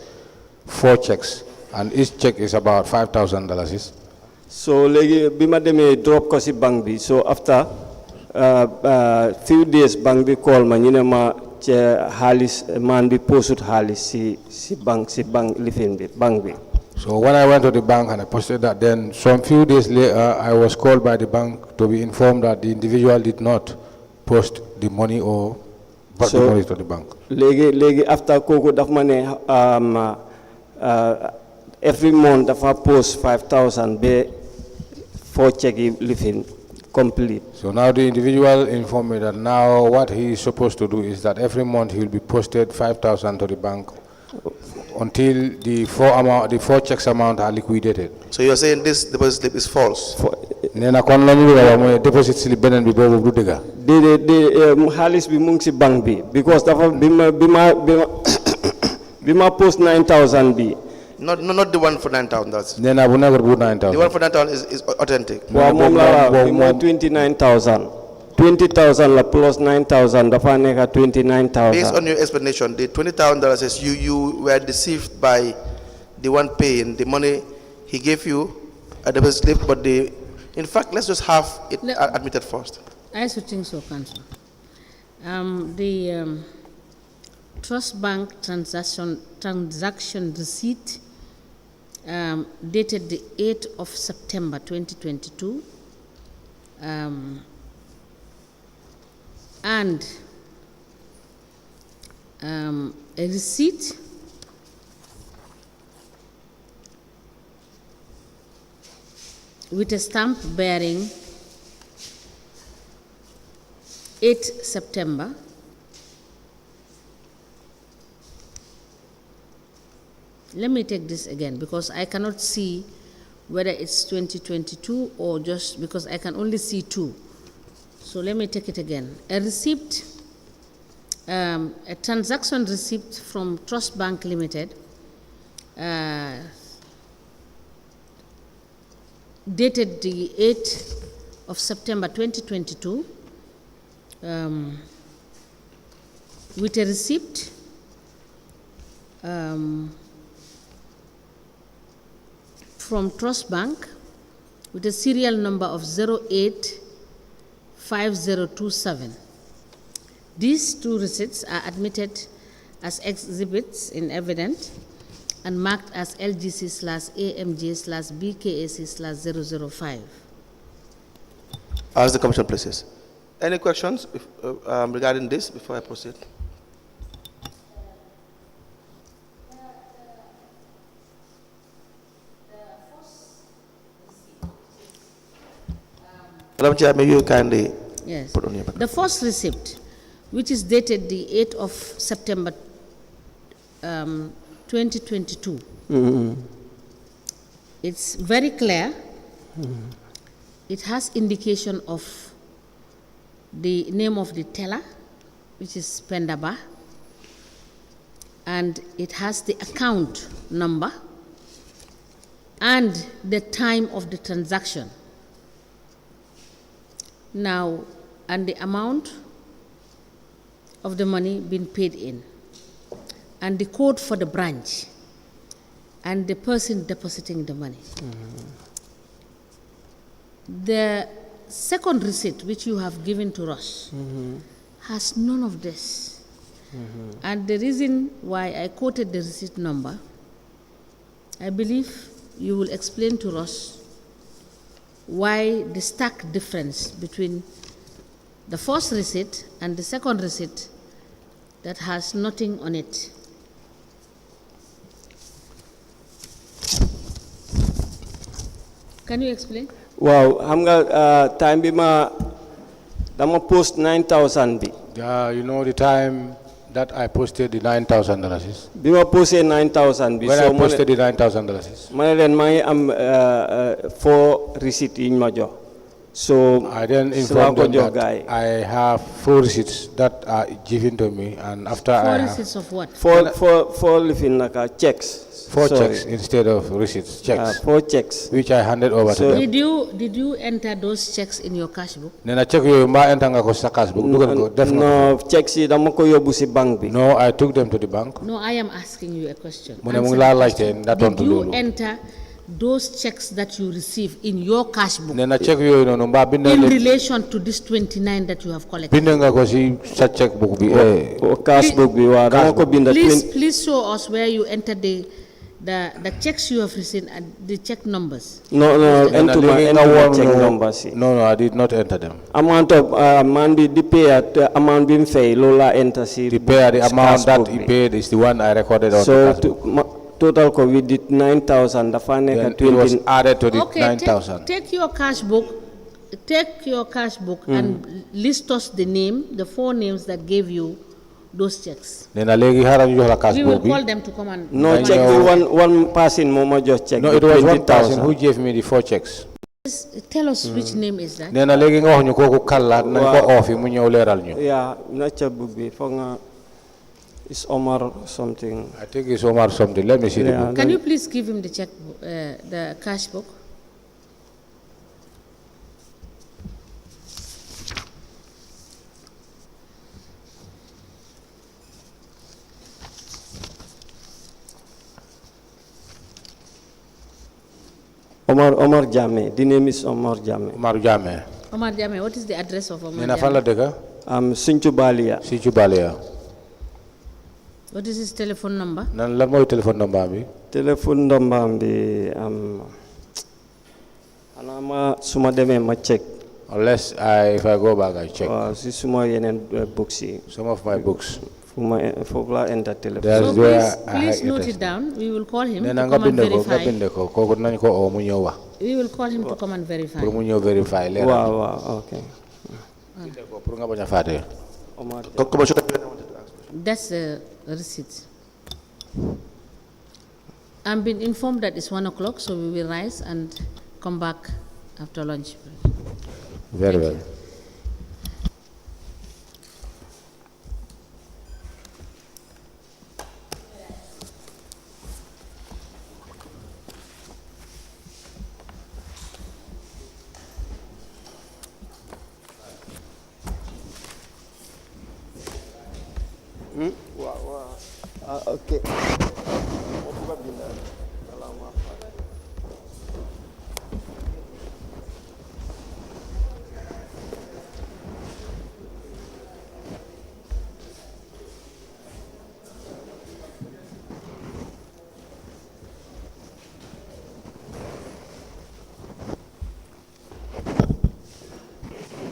4 checks, and each check is about $5,000. So legi bima deme drop ko si bank bi. So after few days bank bi call ma ñine ma ci halis man bi posut halis si bank lifin bi bank bi. So when I went to the bank and I posted that, then some few days later I was called by the bank to be informed that the individual did not post the money or brought the money to the bank. Legi after koko daf mané every month dafa post 5,000 be for check living complete. So now the individual informed me that now what he is supposed to do is that every month he will be posted 5,000 to the bank until the 4 checks amount are liquidated. So you're saying this deposit slip is false? Nena kon lañu wala deposit slip benen bi bobu du dega. De halis bi mu ngi si bank bi because dafa bima post 9,000 bi. Not the one for $9,000. Nena bu nekk bu 9,000. The one for $9,000 is authentic. Waaw mom la bima 29,000. 20,000 la plus 9,000 dafa nekk 29,000. Based on your explanation, the $20,000 is you were deceived by the one paying the money he gave you at the slip, but in fact, let's just have it admitted first. I also think so, Council. The trust bank transaction receipt dated the 8th of September 2022 and a receipt with a stamp bearing 8 September Let me take this again because I cannot see whether it's 2022 or just because I can only see 2. So let me take it again. A receipt, a transaction receipt from Trust Bank Limited, dated the 8th of September 2022, with a receipt from Trust Bank with a serial number of 085027. These two receipts are admitted as exhibits in evidence and marked as LGC/AMJ/BKAC/005. As the Commission places. Any questions regarding this before I proceed? Madam Chair, may you kindly put on your back. The first receipt, which is dated the 8th of September 2022, it's very clear. It has indication of the name of the teller, which is Pendaba, and it has the account number and the time of the transaction. Now, and the amount of the money being paid in, and the code for the branch, and the person depositing the money. The second receipt, which you have given to us, has none of this. And the reason why I quoted the receipt number, I believe you will explain to us why the stark difference between the first receipt and the second receipt that has nothing on it. Can you explain? Wow, xam nga time bi ma dama post 9,000 bi. Yeah, you know the time that I posted the $9,000. Bi ma posté 9,000 bi. When I posted the $9,000. ma ne leen maa ngi am 4 receipts yi ñu ma jox. So I then informed them that I have 4 receipts that are given to me, and after 4 receipts of what? 4 living like checks. 4 checks instead of receipts, checks. 4 checks. Which I handed over to them. Did you enter those checks in your cash book? Nena check yo mba enter nga ko sa cash book. No, checks yi dama ko yóbbu si bank bi. No, I took them to the bank. No, I am asking you a question. Did you enter those checks that you receive in your cash book Nena check yo no mba binda in relation to this 29 that you have collected? Binda nga ko si sa check book bi cash book bi wa dama ko binda. Please show us where you entered the checks you have received and the check numbers. No, enter my check numbers. No, I did not enter them. Amount of man be pay at amount being paid, Lola enter see. The amount that he paid is the one I recorded on so the cash book. Total COVID did 9,000. The final it was added to the 9,000. Take your cash book. Take your cash book and list us the 4 names that gave you those checks. We will call them to come and... No, check one person, Mama just check. No, it was 1 person who gave me the 4 checks. Tell us which name is that. Yeah, not your book. It's Omar something. I think it's Omar something. Let me see the book. Can you please give him the check, the cash book? Omar Jame. The name is Omar Jame. Omar Jame. Omar Jame. What is the address of Omar Jame? Sinchubalia. Sinchubalia. What is his telephone number? Telephone number. Telephone number anama suma deme ma check. Unless if I go back I check. Some of my books. Enter telephone. So please note it down. We will call him to come and verify. We will call him to come and verify. Wow, okay. That's the receipt. I'm being informed that it's 1 o'clock, so we will rise and come back after lunch. Very well. waaw waaw ok.